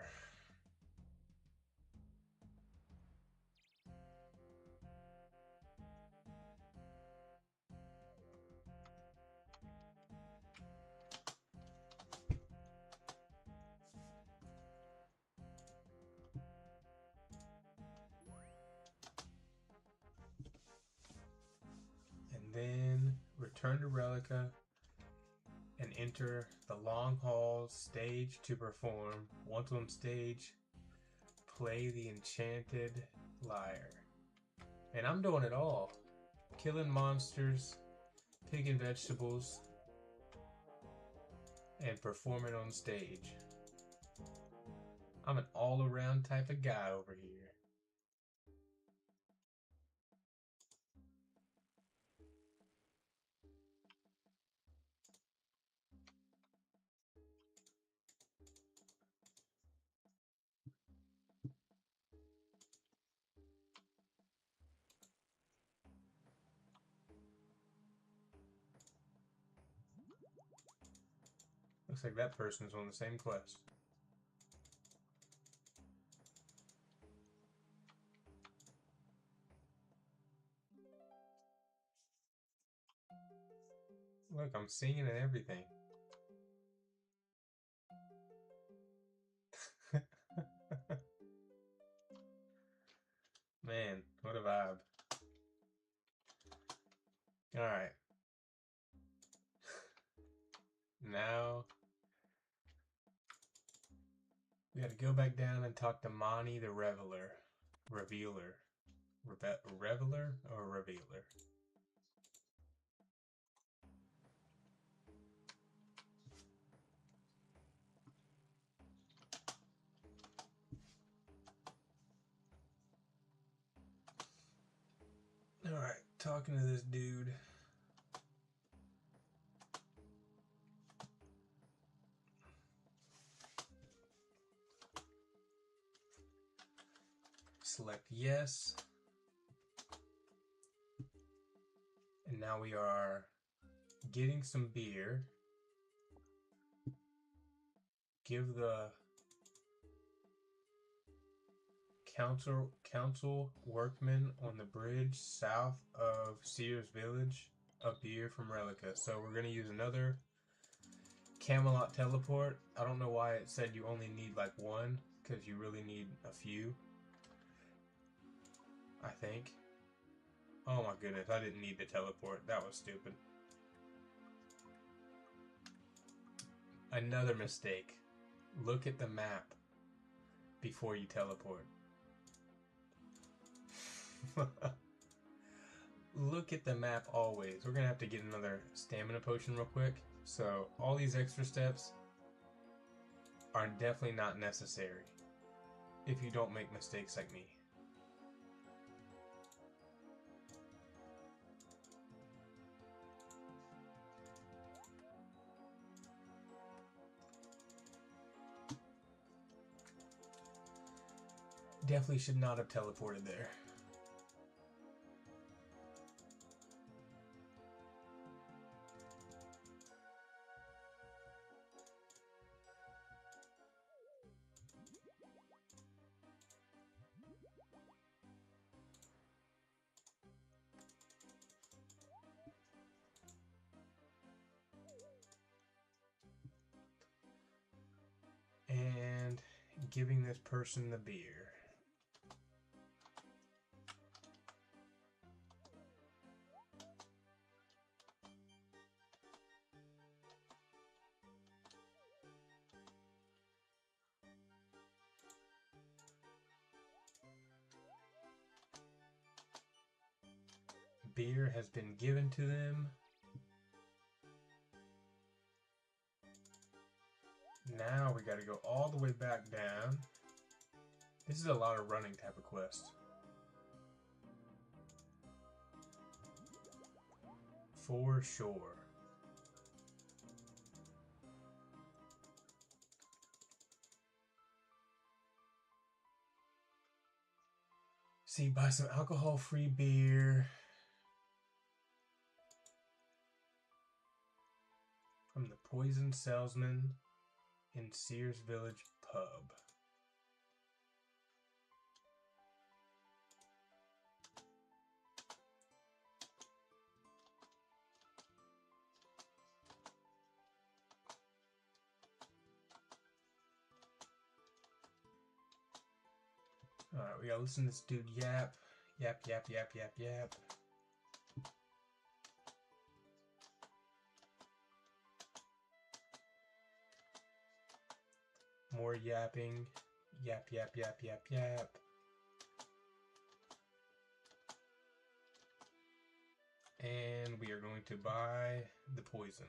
Then return to Relica and enter the Long Hall stage to perform. Once on stage, play the Enchanted Lyre. And I'm doing it all. Killing monsters, picking vegetables, and performing on stage. I'm an all-around type of guy over here. Looks like that person's on the same quest. Look, I'm singing and everything. Man, what a vibe. Alright. Now we gotta go back down and talk to Mani the Reveler. Revealer or Revealer? Alright, talking to this dude. Select yes. And now we are getting some beer. Give the council workmen on the bridge south of Sears Village a beer from Relica. So we're gonna use another Camelot teleport. I don't know why it said you only need like one, because you really need a few, I think. Oh my goodness, I didn't need the teleport. That was stupid. Another mistake. Look at the map before you teleport. Look at the map always. We're gonna have to get another stamina potion real quick. So all these extra steps are definitely not necessary if you don't make mistakes like me. Definitely should not have teleported there. And giving this person the beer. Beer has been given to them. Now we gotta go all the way back down. This is a lot of running type of quest. For sure. See, buy some alcohol-free beer from the Poison Salesman in Sears Village Pub. Alright, we gotta listen to this dude yap. Yap, yap, yap, yap, yap. More yapping. Yap, yap, yap, yap, yap. And we are going to buy the poison.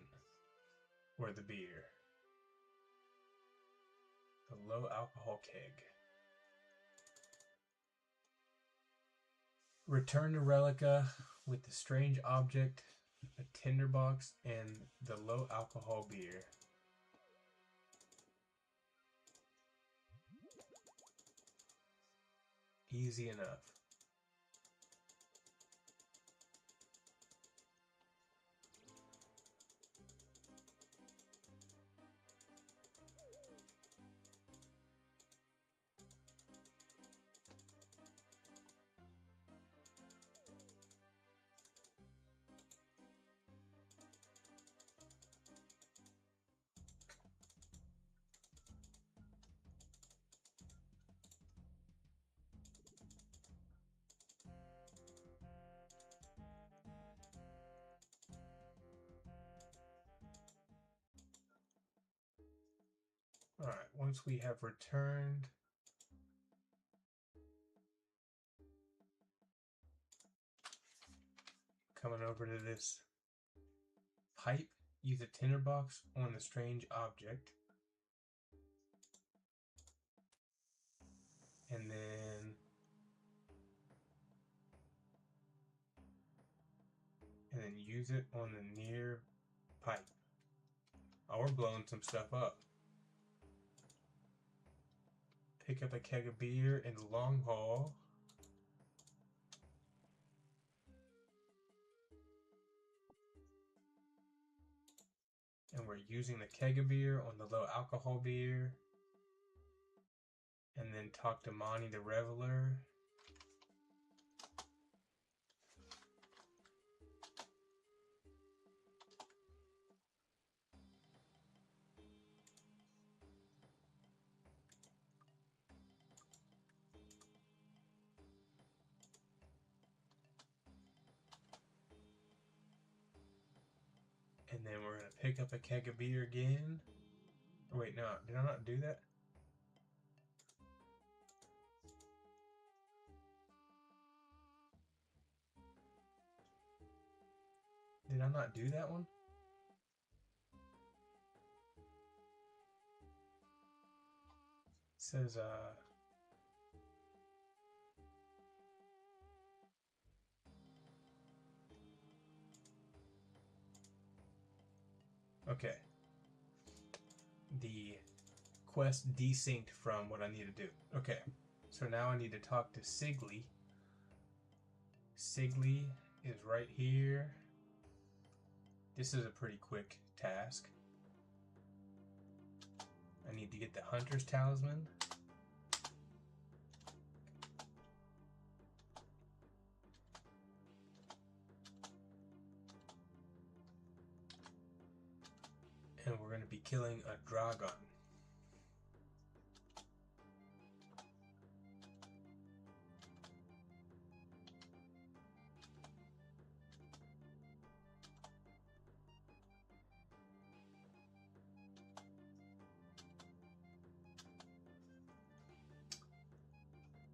Or the beer. The low alcohol keg. Return to Relica with the strange object, a tinderbox, and the low alcohol beer. Easy enough. Alright, once we have returned, coming over to this pipe, use a tinderbox on the strange object. And then use it on the near pipe. Oh, we're blowing some stuff up. Pick up a keg of beer in the long haul. And we're using the keg of beer on the low alcohol beer. And then talk to Monty the Reveler. And then we're going to pick up a keg of beer again. Wait, no, did I not do that? Did I not do that one? It says, okay. The quest desynced from what I need to do. Okay, so now I need to talk to Sigley. Sigley is right here. This is a pretty quick task. I need to get the Hunter's Talisman. And we're going to be killing a dragon.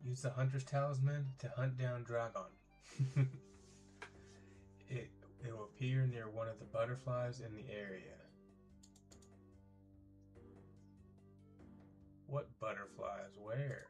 Use the Hunter's Talisman to hunt down dragon. It will appear near one of the butterflies in the area. What butterflies? Where?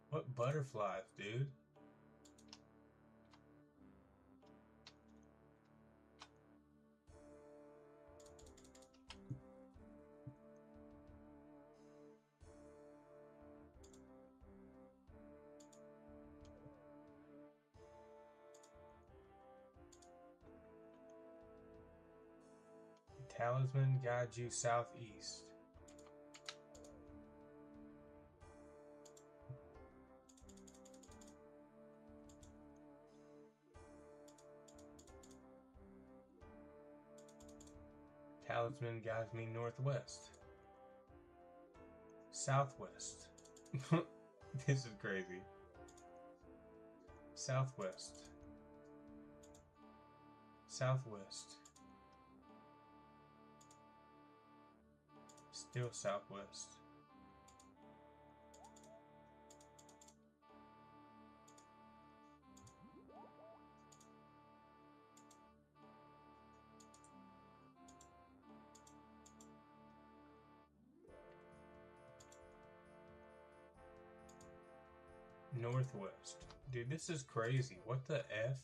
What butterflies, dude? Talisman guides you southeast. Talisman guides me northwest. Southwest. This is crazy. Southwest. Southwest. Still southwest. Northwest. Dude, this is crazy. What the F?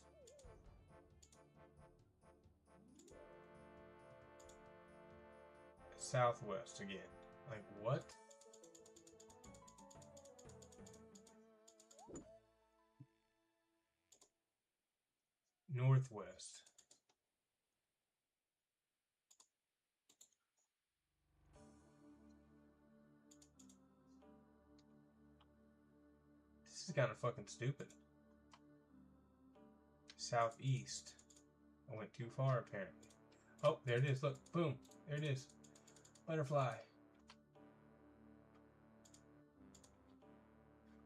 Southwest again. Like, what? Northwest. This is kind of fucking stupid. Southeast. I went too far, apparently. Oh, there it is. Look, boom. There it is. Butterfly.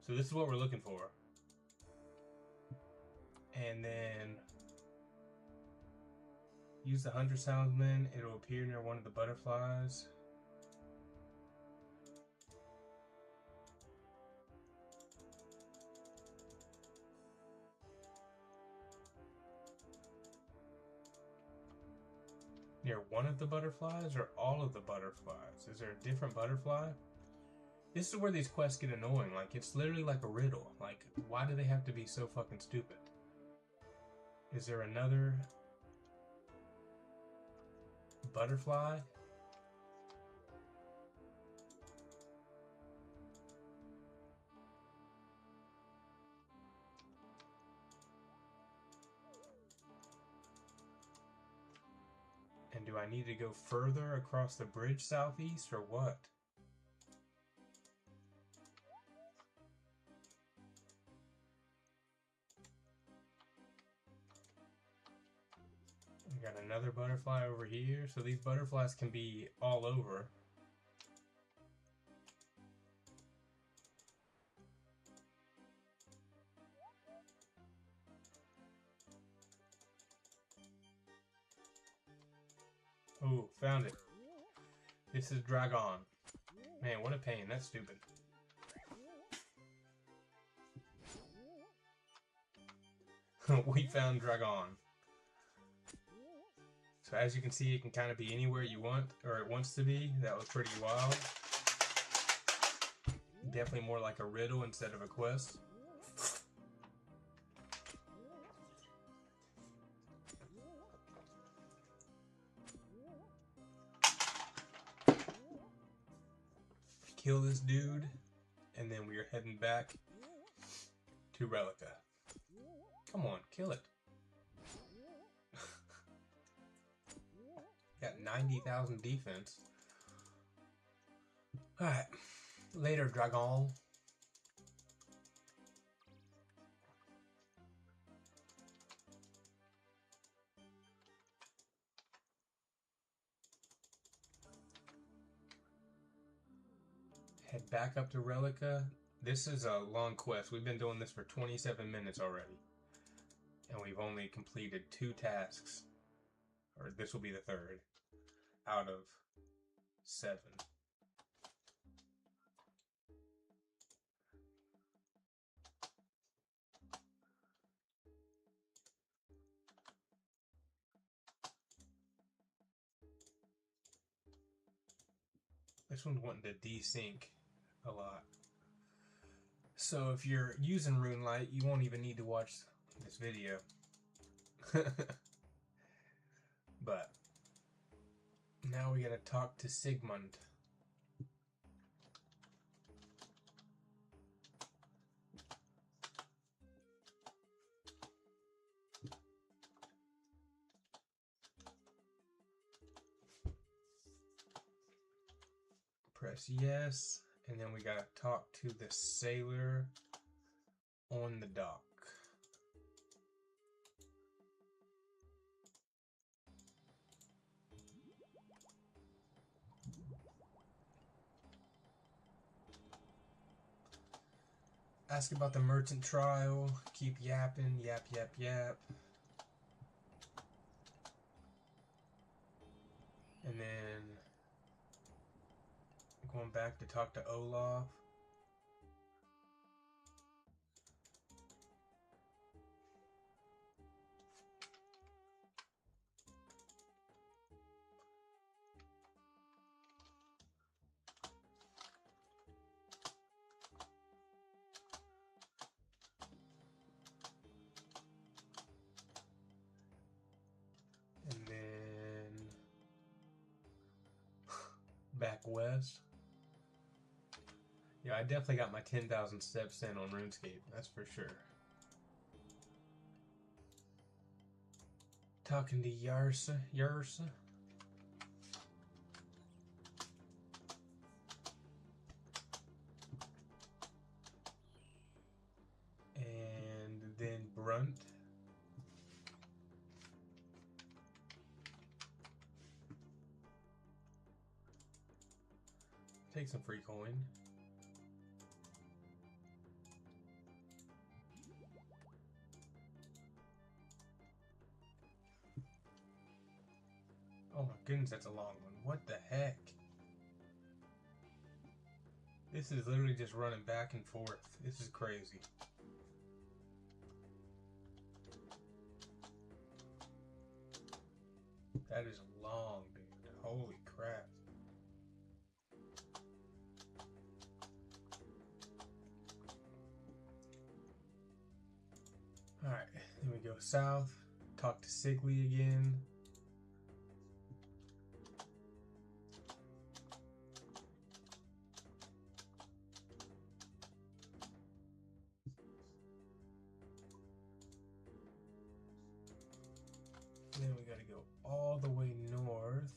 So this is what we're looking for. And then use the Hunter's Talisman. It'll appear near one of the butterflies. Near one of the butterflies or all of the butterflies? Is there a different butterfly? This is where these quests get annoying. Like, it's literally like a riddle. Like, why do they have to be so fucking stupid? Is there another butterfly? And do I need to go further across the bridge southeast or what? Got another butterfly over here. So these butterflies can be all over. Oh, found it. This is Dragon. Man, what a pain. That's stupid. We found Dragon. So as you can see, it can kind of be anywhere you want, or it wants to be. That was pretty wild. Definitely more like a riddle instead of a quest. Kill this dude, and then we are heading back to Relica. Come on, kill it. Got 90,000 defense. Alright, later, Dragon. Head back up to Relica. This is a long quest. We've been doing this for 27 minutes already. And we've only completed 2 tasks. Or this will be the 3rd out of 7. This one's wanting to desync a lot. So if you're using RuneLite, you won't even need to watch this video. But now we gotta talk to Sigmund. Press yes, and then we gotta talk to the sailor on the dock. Ask about the merchant trial. Keep yapping, yap, yap, yap. And then going back to talk to Olaf. And then back west. Yeah, I definitely got my 10,000 steps in on RuneScape, that's for sure. Talking to Yarsa. And then Brunt. Take some free coin. Oh my goodness, that's a long one. What the heck? This is literally just running back and forth. This is crazy. That is long, dude. Holy crap. Alright, then we go south. Talk to Sigley again. Then we gotta go all the way north.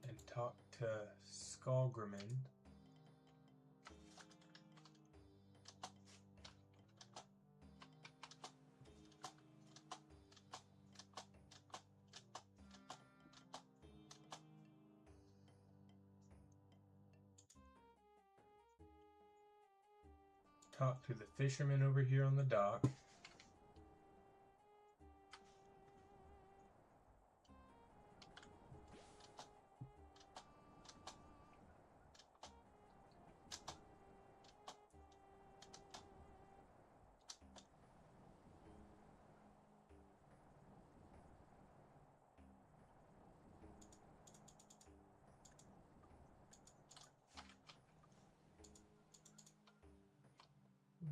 And talk to Skullgrimmon. talk to the fisherman over here on the dock.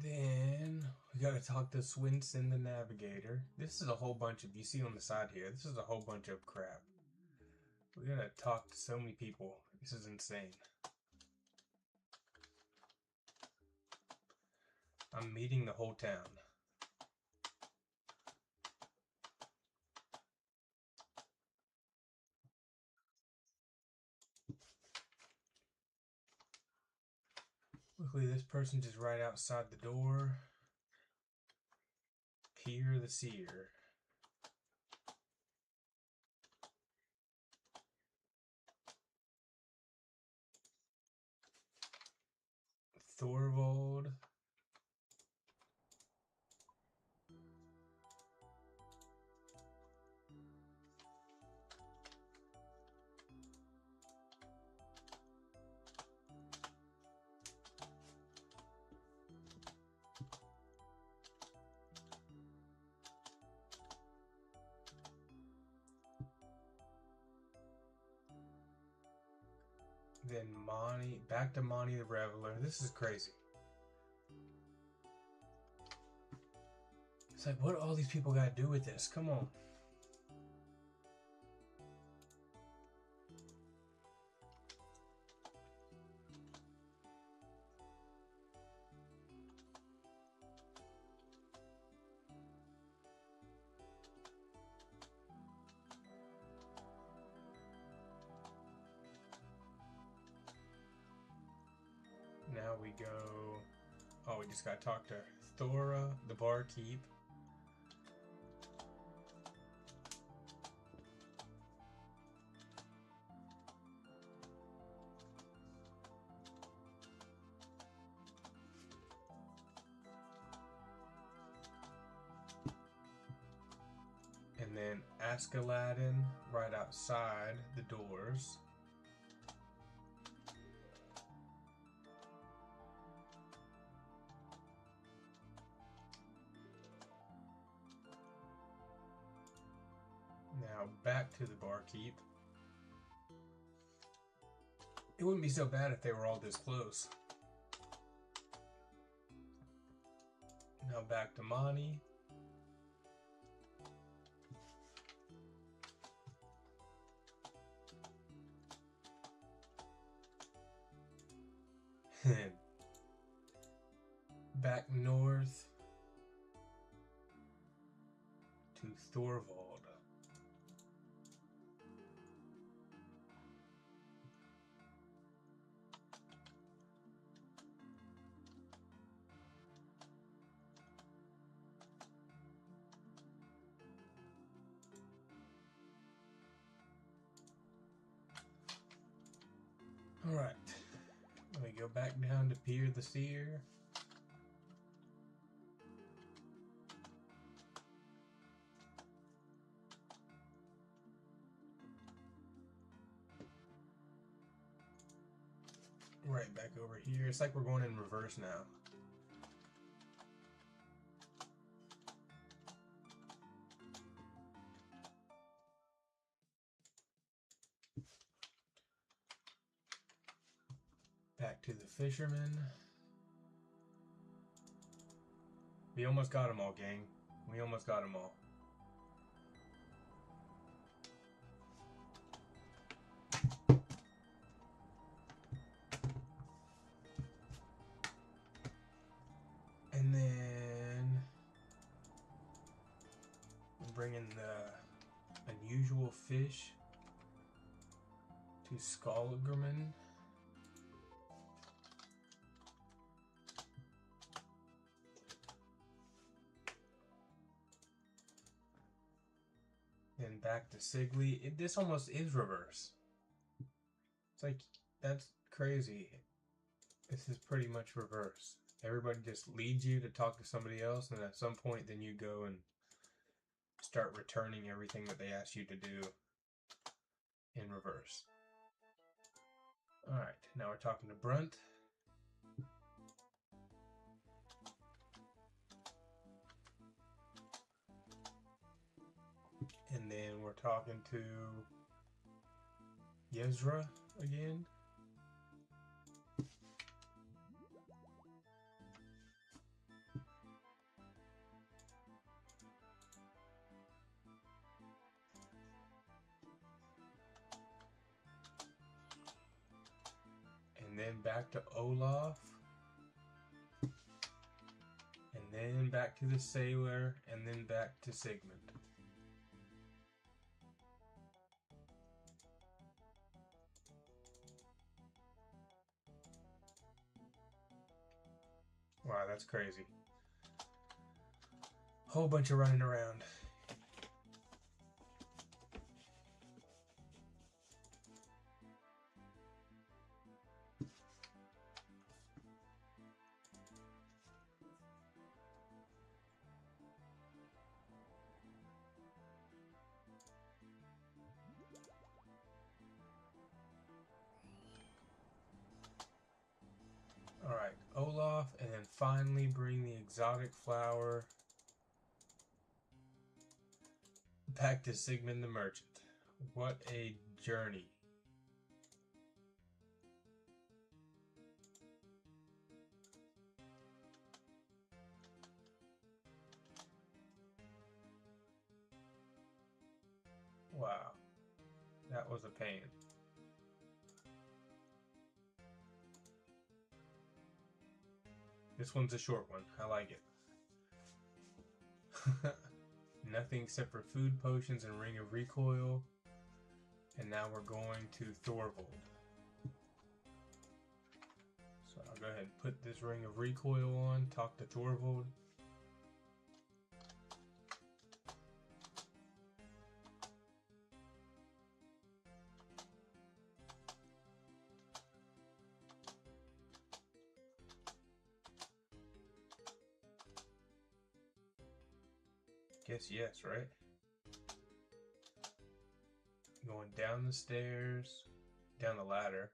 Then we gotta talk to Swinson the Navigator. This is a whole bunch of, you see on the side here, this is a whole bunch of crap. We gotta talk to so many people. This is insane. I'm meeting the whole town. Luckily, this person's just right outside the door. Pier the Seer. Thorvald. Then Monty, back to Monty the Reveler. This is crazy. It's like, what do all these people got to do with this? Come on. Now we go... Oh, we just got to talk to Thora, the barkeep. And then ask Aladdin right outside the doors. Now back to the barkeep. It wouldn't be so bad if they were all this close. Now back to Monty. Back north to Thorvald. All right, let me go back down to Pier the Seer. Right back over here. It's like we're going in reverse now. Back to the fisherman. We almost got them all, gang. We almost got them all. And then bring in the unusual fish to Skolgerman. Then back to Sigley. This almost is reverse. It's like, that's crazy. This is pretty much reverse. Everybody just leads you to talk to somebody else, and at some point then you go and start returning everything that they asked you to do in reverse. Alright, now we're talking to Brunt. And then we're talking to Yezra again. And then back to Olaf. And then back to the sailor, and then back to Sigmund. Wow, that's crazy. Whole bunch of running around. Alright, Olaf, and then finally bring the exotic flower back to Sigmund the Merchant. What a journey. Wow, that was a pain. This one's a short one. I like it. Nothing except for food potions and Ring of Recoil. And now we're going to Thorvald. So I'll go ahead and put this Ring of Recoil on, talk to Thorvald. Guess yes, right? Going down the stairs, down the ladder.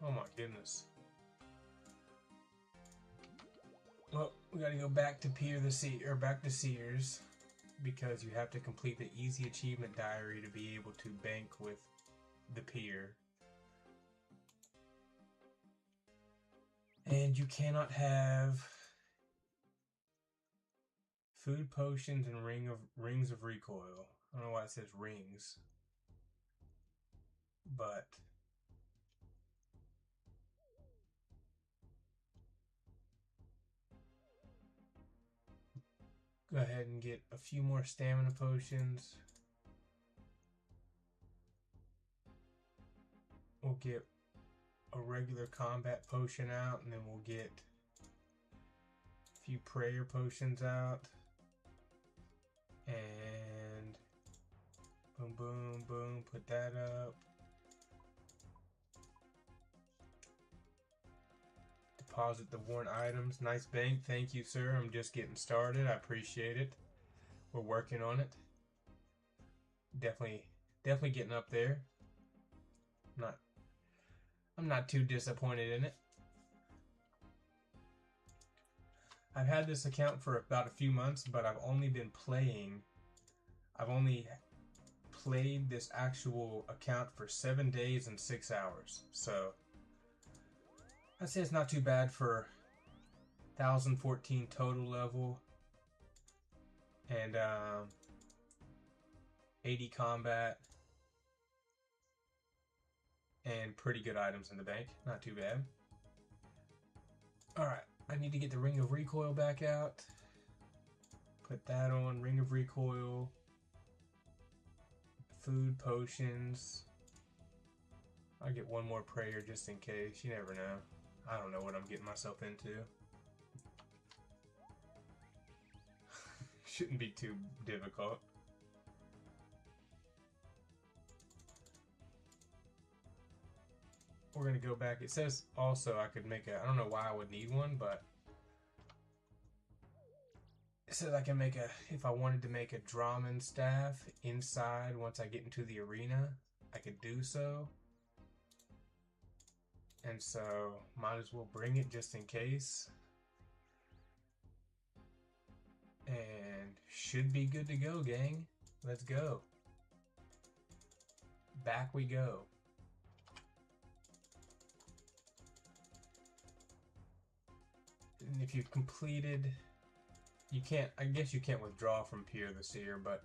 Oh my goodness. Well, we gotta go back to back to Sears, because you have to complete the easy achievement diary to be able to bank with the pier. And you cannot have food potions and rings of recoil. I don't know why it says rings, but go ahead and get a few more stamina potions. We'll get a regular combat potion out, and then we'll get a few prayer potions out. And boom, boom, boom, put that up. Deposit the worn items. Nice bank. Thank you, sir. I'm just getting started. I appreciate it. We're working on it. Definitely getting up there. I'm not too disappointed in it. I've had this account for about a few months, but I've only played this actual account for 7 days and 6 hours. So I'd say it's not too bad for 1014 total level. And 80 combat, and pretty good items in the bank. Not too bad. Alright, I need to get the Ring of Recoil back out. Put that on. Ring of Recoil. Food, potions. I'll get one more prayer just in case. You never know. I don't know what I'm getting myself into. Shouldn't be too difficult. We're gonna go back. It says also I could make a, I don't know why I would need one, but it says I can make a, if I wanted to make a Draman staff inside once I get into the arena, I could do so. And so, might as well bring it just in case. And should be good to go, gang. Let's go. Back we go. And if you've completed, you can't, I guess you can't withdraw from Pierre the Seer, but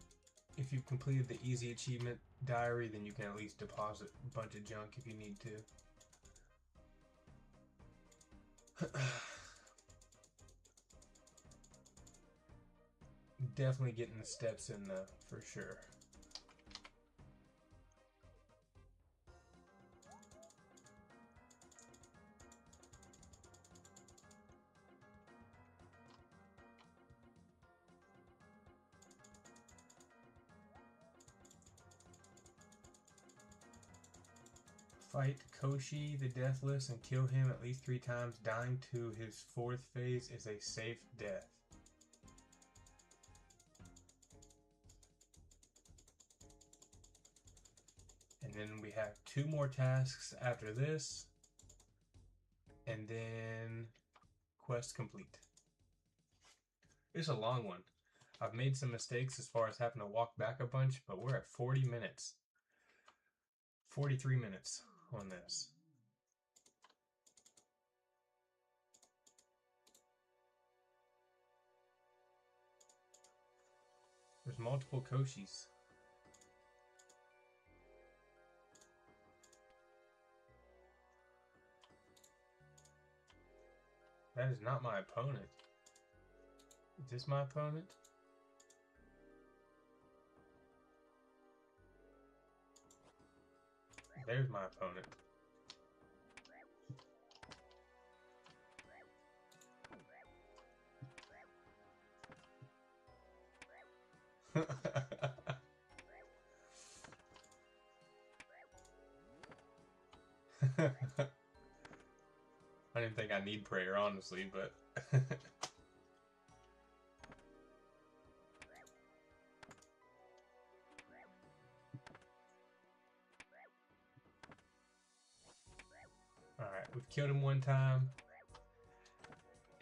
if you've completed the easy achievement diary, then you can at least deposit a bunch of junk if you need to. Definitely getting the steps in though, for sure. Fight Koshi the Deathless and kill him at least 3 times. Dying to his 4th phase is a safe death. And then we have 2 more tasks after this. And then quest complete. It's a long one. I've made some mistakes as far as having to walk back a bunch, but we're at 40 minutes. 43 minutes on this. There's multiple Koshis. That is not my opponent. Is this my opponent? There's my opponent. I didn't think I need prayer, honestly, but... Alright, we've killed him 1 time.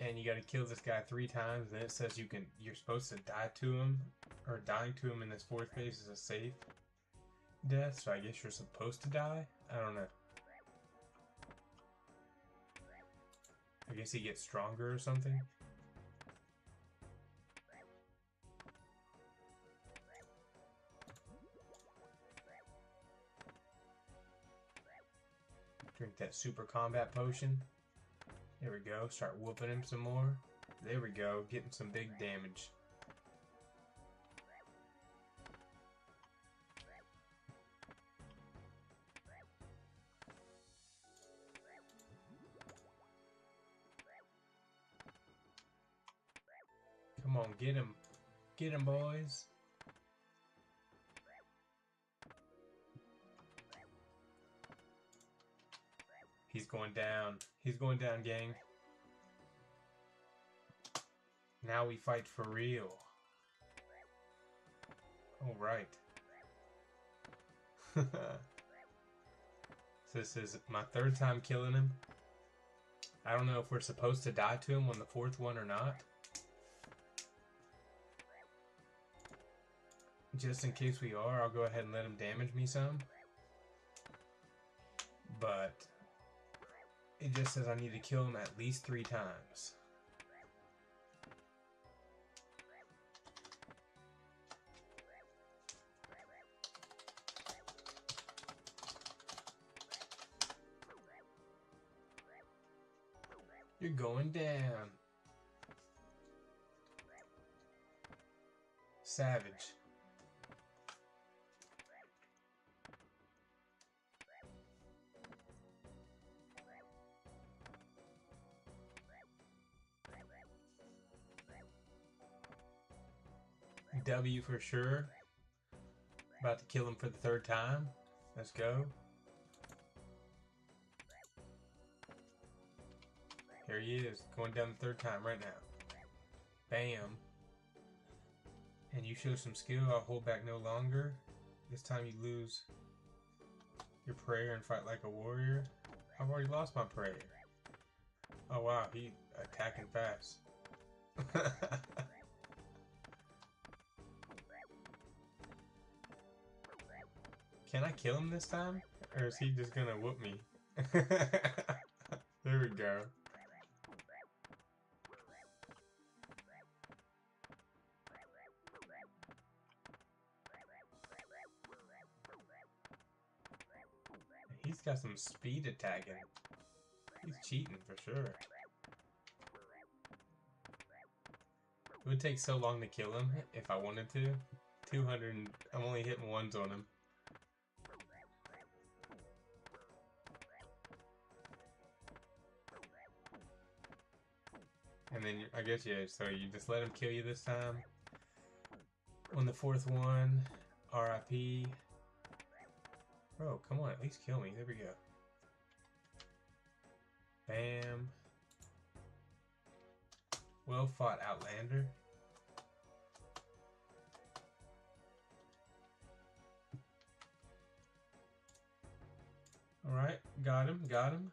And you gotta kill this guy 3 times, and then it says you're supposed to die to him, or dying to him in this 4th phase is a safe death, so I guess you're supposed to die? I don't know. I guess he gets stronger or something. Drink that super combat potion. There we go. Start whooping him some more. There we go. Getting some big damage. Come on, get him. Get him, boys. He's going down. He's going down, gang. Now we fight for real. All right. So this is my 3rd time killing him. I don't know if we're supposed to die to him on the 4th one or not. Just in case we are, I'll go ahead and let him damage me some. But it just says I need to kill him at least 3 times. You're going down. Savage. W for sure. About to kill him for the third time. Let's go. Here he is, going down the third time right now. Bam. And you show some skill, I'll hold back no longer. This time you lose your prayer and fight like a warrior. I've already lost my prayer. Oh wow, he attacking fast. Can I kill him this time? Or is he just gonna whoop me? There we go. He's got some speed attacking. He's cheating for sure. It would take so long to kill him if I wanted to. 200, I'm only hitting ones on him. And then I guess, yeah, so you just let him kill you this time. On the fourth one, RIP. Bro, come on, at least kill me. There we go. Bam. Well fought, Outlander. Alright, got him, got him.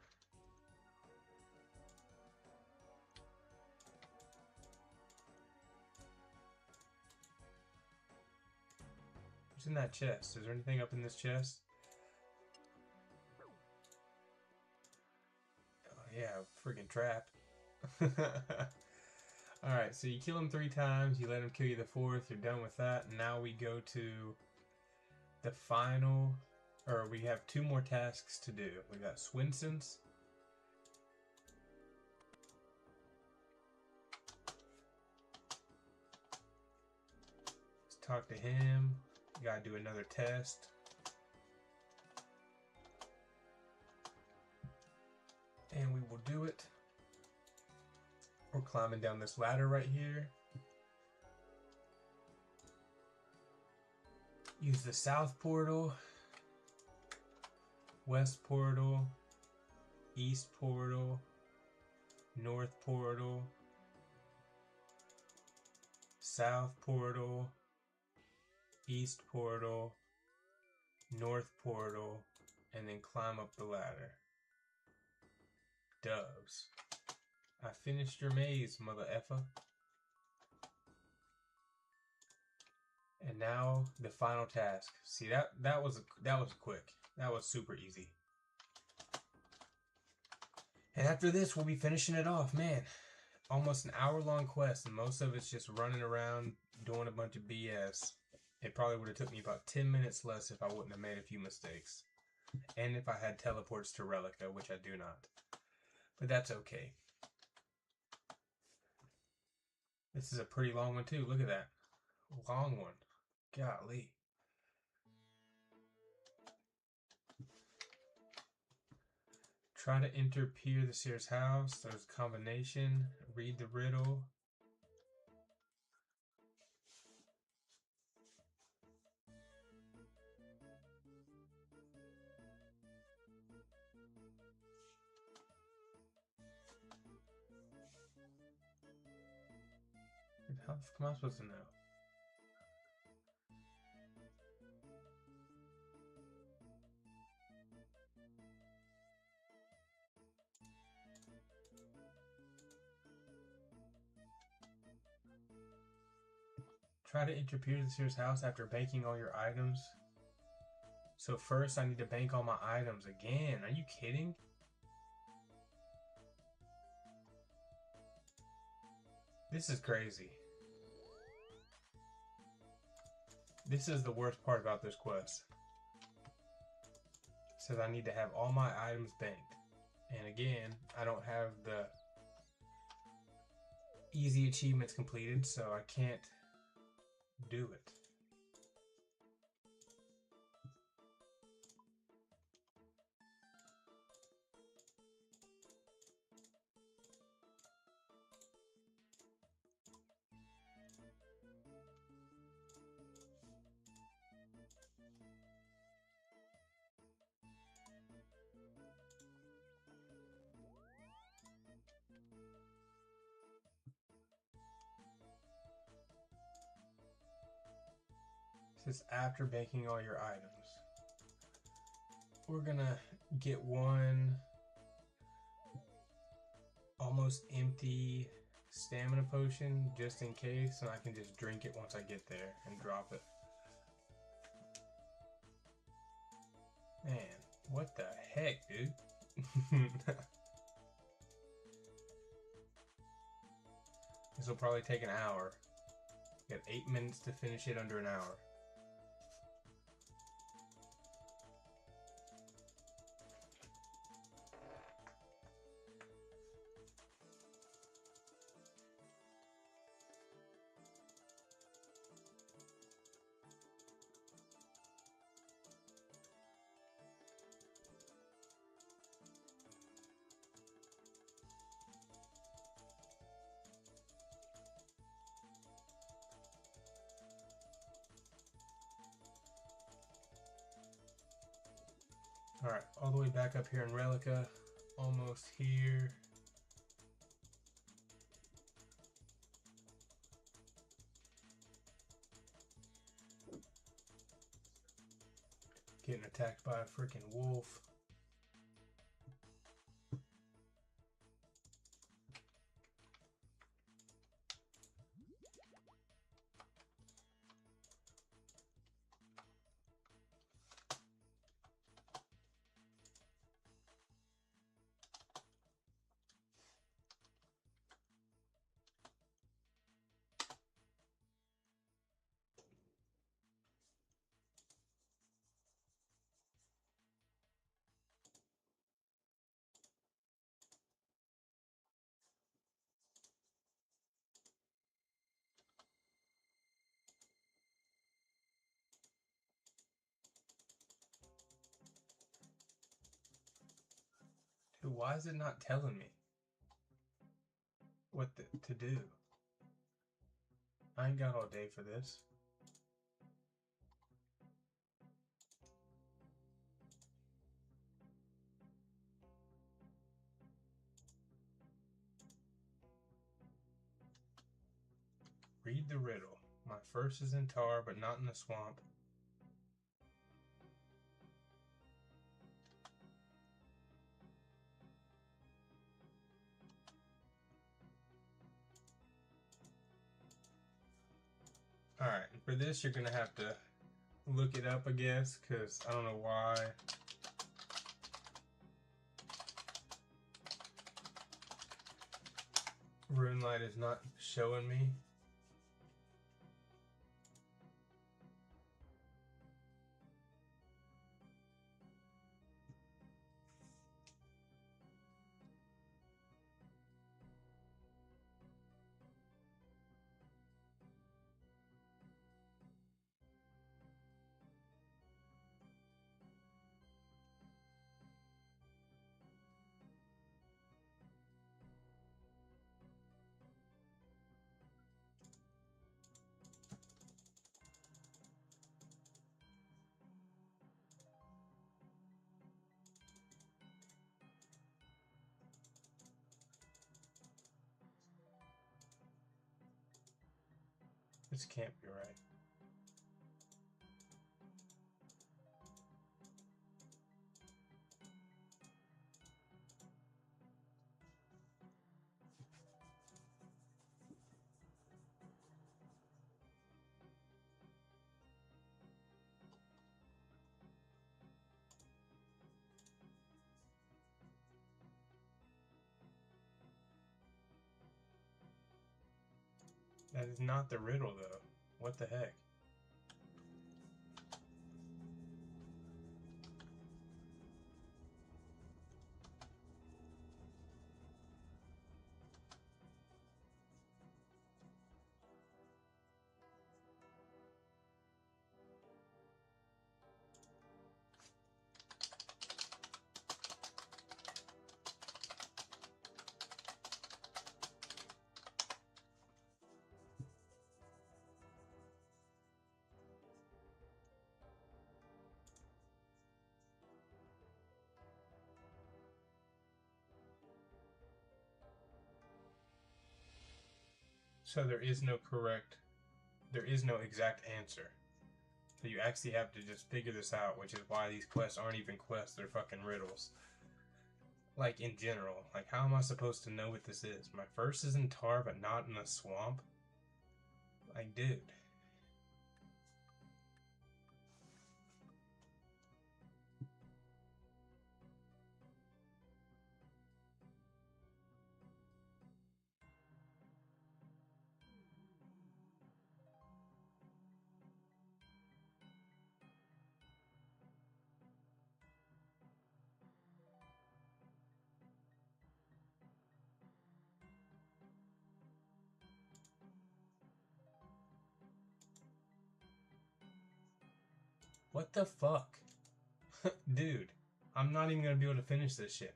What's in that chest? Is there anything up in this chest? Oh, yeah, freaking trap. Alright, so you kill him 3 times, you let him kill you the 4th, you're done with that. Now we go to the final, or we have 2 more tasks to do. We got Swinson's. Let's talk to him. We gotta do another test. And we will do it. We're climbing down this ladder right here. Use the south portal, west portal, east portal, north portal, south portal, east portal, north portal, and then climb up the ladder. Doves. I finished your maze, mother effer. And now the final task. See, that was quick. That was super easy. And after this, we'll be finishing it off, man. Almost an hour-long quest, and most of it's just running around doing a bunch of BS. It probably would have took me about 10 minutes less if I wouldn't have made a few mistakes. And if I had teleports to Relica, which I do not. But that's okay. This is a pretty long one too. Look at that. Long one. Golly. Try to enter Pierre the Seer's house. There's a combination. Read the riddle. How the fuck am I supposed to know? Try to enter Pierre the Seer's house after banking all your items. So first I need to bank all my items again. Are you kidding? This is crazy. This is the worst part about this quest. It says I need to have all my items banked. And again, I don't have the easy achievements completed, so I can't do it. This is after baking all your items. We're gonna get one almost empty stamina potion just in case, and I can just drink it once I get there and drop it. Man, what the heck, dude? This will probably take an hour. Got 8 minutes to finish it under an hour. Alright, all the way back up here in Relica, almost here. Getting attacked by a freaking wolf. Dude, why is it not telling me what to do? I ain't got all day for this. Read the riddle. My first is in tar, but not in the swamp. Alright, for this you're gonna have to look it up, I guess, because I don't know why. RuneLight is not showing me. This can't be right. That is not the riddle, though. What the heck? So there is no exact answer. So you actually have to just figure this out, which is why these quests aren't even quests, they're fucking riddles. Like, in general. Like, how am I supposed to know what this is? My first is in tar, but not in a swamp? Like, dude. What the fuck? Dude, I'm not even gonna be able to finish this shit.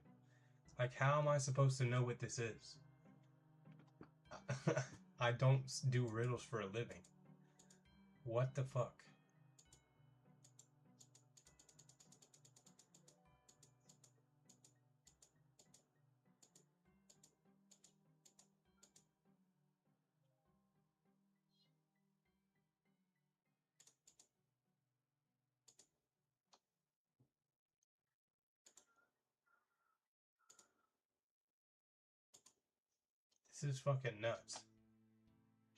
Like, how am I supposed to know what this is? I don't do riddles for a living. What the fuck? This is fucking nuts.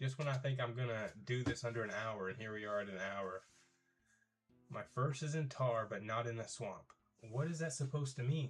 Just when I think I'm gonna do this under an hour, and here we are at an hour. My first is in tar, but not in a swamp. What is that supposed to mean?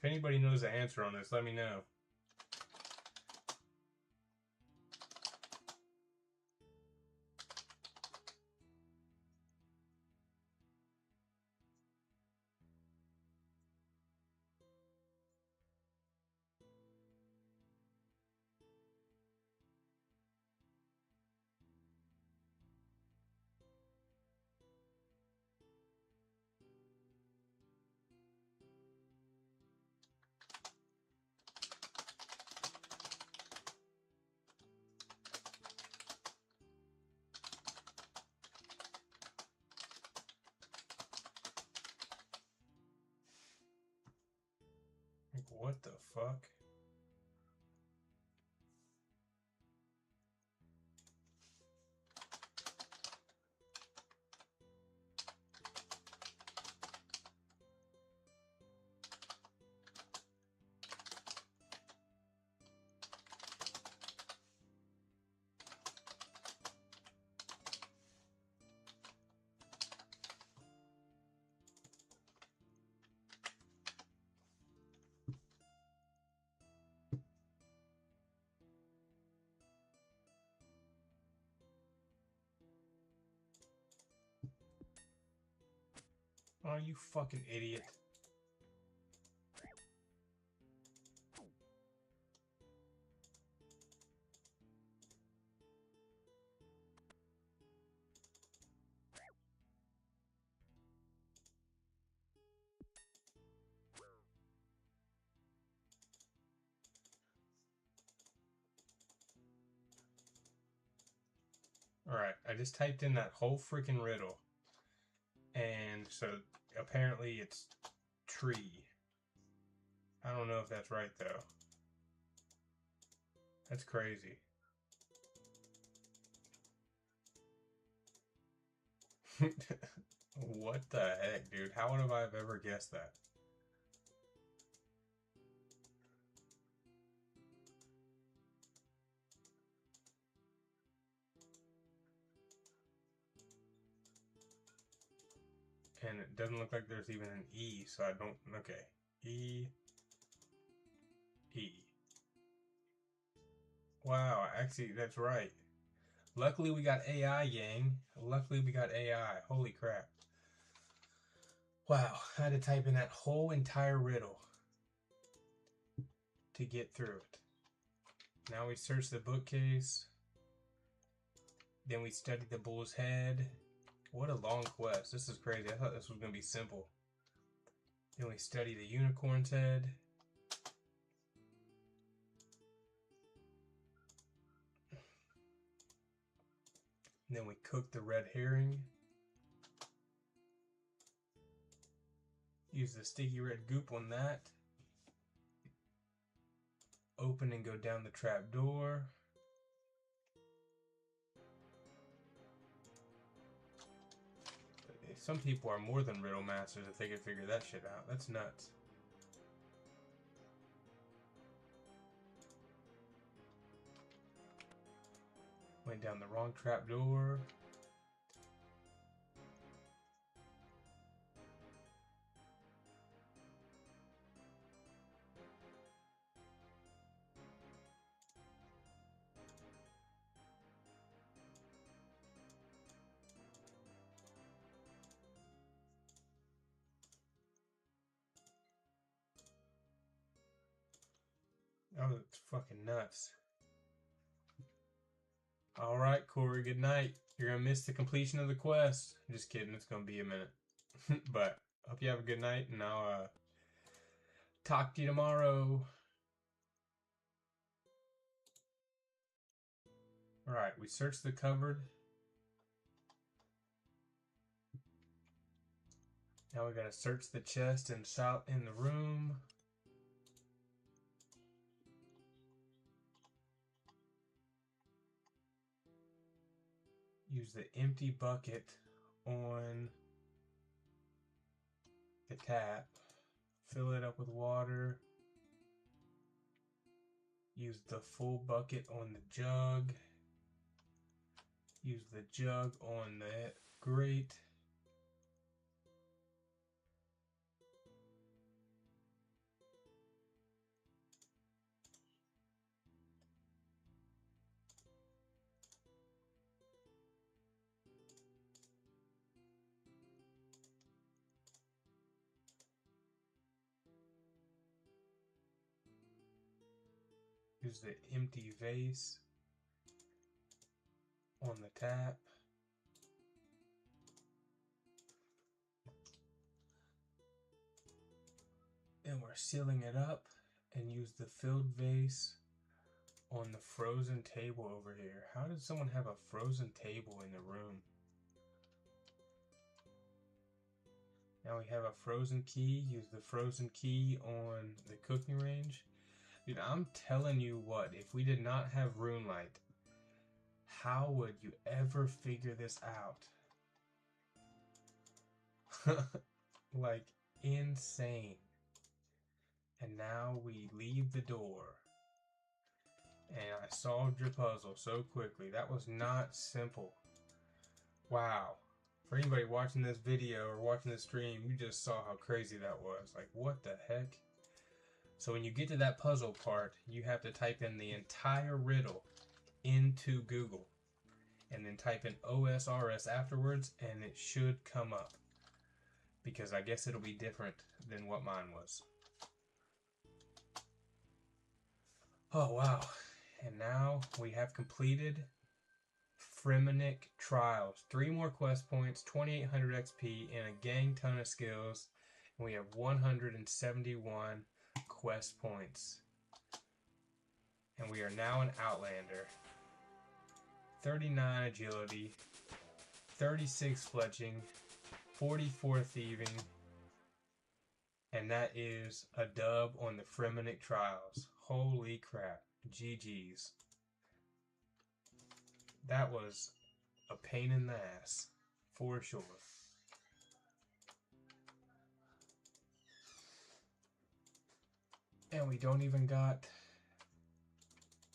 If anybody knows the answer on this, let me know. What the fuck? Oh, you fucking idiot. Alright, I just typed in that whole freaking riddle. And so apparently it's tree. I don't know if that's right though. That's crazy. What the heck, dude? How would I have ever guessed that? And it doesn't look like there's even an E, so I don't... Okay. E. E. Wow, actually, that's right. Luckily, we got AI, gang. Luckily, we got AI. Holy crap. Wow, I had to type in that whole entire riddle to get through it. Now we search the bookcase. Then we study the bull's head. What a long quest. This is crazy. I thought this was going to be simple. Then we study the unicorn's head. Then we cook the red herring. Use the sticky red goop on that. Open and go down the trap door. Some people are more than riddle masters if they can figure that shit out. That's nuts. Went down the wrong trap door. Oh, it's fucking nuts. Alright, Corey, good night. You're gonna miss the completion of the quest. Just kidding, it's gonna be a minute. But, hope you have a good night, and I'll talk to you tomorrow. Alright, we searched the cupboard. Now we gotta search the chest and shout in the room. Use the empty bucket on the tap. Fill it up with water. Use the full bucket on the jug. Use the jug on the grate. Use the empty vase on the tap. And we're sealing it up, and use the filled vase on the frozen table over here. How does someone have a frozen table in the room? Now we have a frozen key. Use the frozen key on the cooking range. Dude, I'm telling you what, if we did not have RuneLight, how would you ever figure this out? Like, insane. And now we leave the door. And I solved your puzzle so quickly. That was not simple. Wow. For anybody watching this video or watching this stream, you just saw how crazy that was. Like, what the heck? So when you get to that puzzle part, you have to type in the entire riddle into Google. And then type in OSRS afterwards, and it should come up. Because I guess it'll be different than what mine was. Oh, wow. And now we have completed Fremenic Trials. 3 more quest points, 2,800 XP, and a gang ton of skills. And we have 171 quest points. And we are now an Outlander. 39 agility, 36 fletching, 44 thieving, and that is a dub on the Fremenic Trials. Holy crap. GG's. That was a pain in the ass, for sure. And we don't even got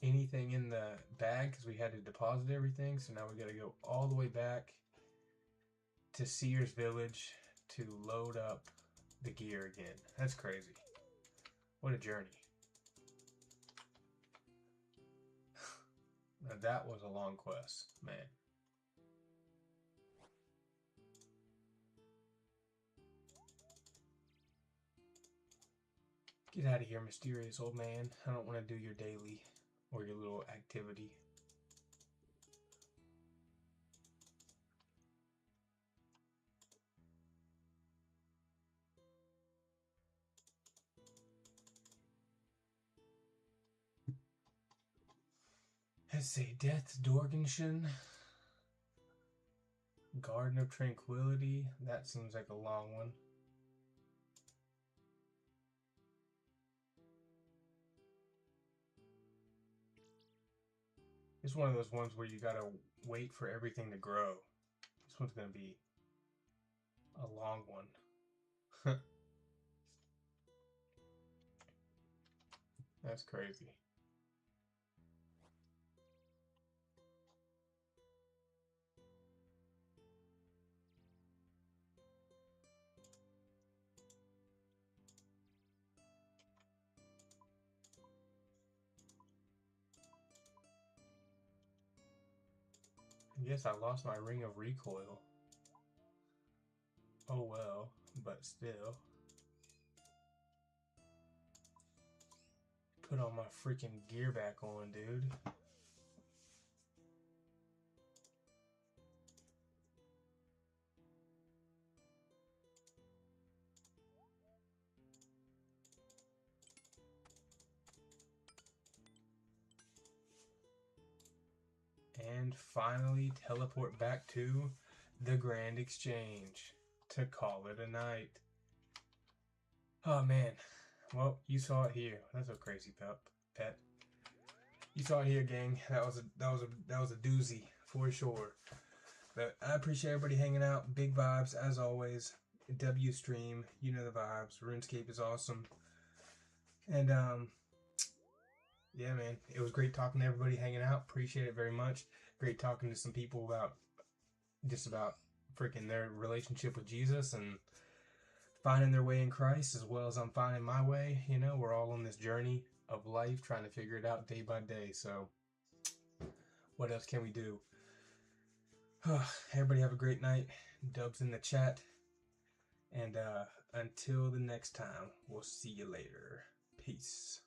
anything in the bag because we had to deposit everything. So now we got to go all the way back to Sears Village to load up the gear again. That's crazy. What a journey. Now that was a long quest, man. Get out of here, mysterious old man. I don't want to do your daily or your little activity. Let's see, Death Dorgenschen, Garden of Tranquility. That seems like a long one. It's one of those ones where you gotta wait for everything to grow. This one's gonna be a long one. That's crazy. I guess I lost my ring of recoil. Oh well, but still. Put all my freaking gear back on, dude. And finally teleport back to the Grand Exchange to call it a night. Oh man. Well, you saw it here. That's a crazy pet. You saw it here, gang. That was a doozy for sure. But I appreciate everybody hanging out. Big vibes as always. W stream, you know the vibes. RuneScape is awesome. And yeah, man, it was great talking to everybody hanging out. Appreciate it very much. Great talking to some people about just about freaking their relationship with Jesus and finding their way in Christ, as well as I'm finding my way. You know, we're all on this journey of life trying to figure it out day by day. So what else can we do? Everybody have a great night. Dubs in the chat. And until the next time, we'll see you later. Peace.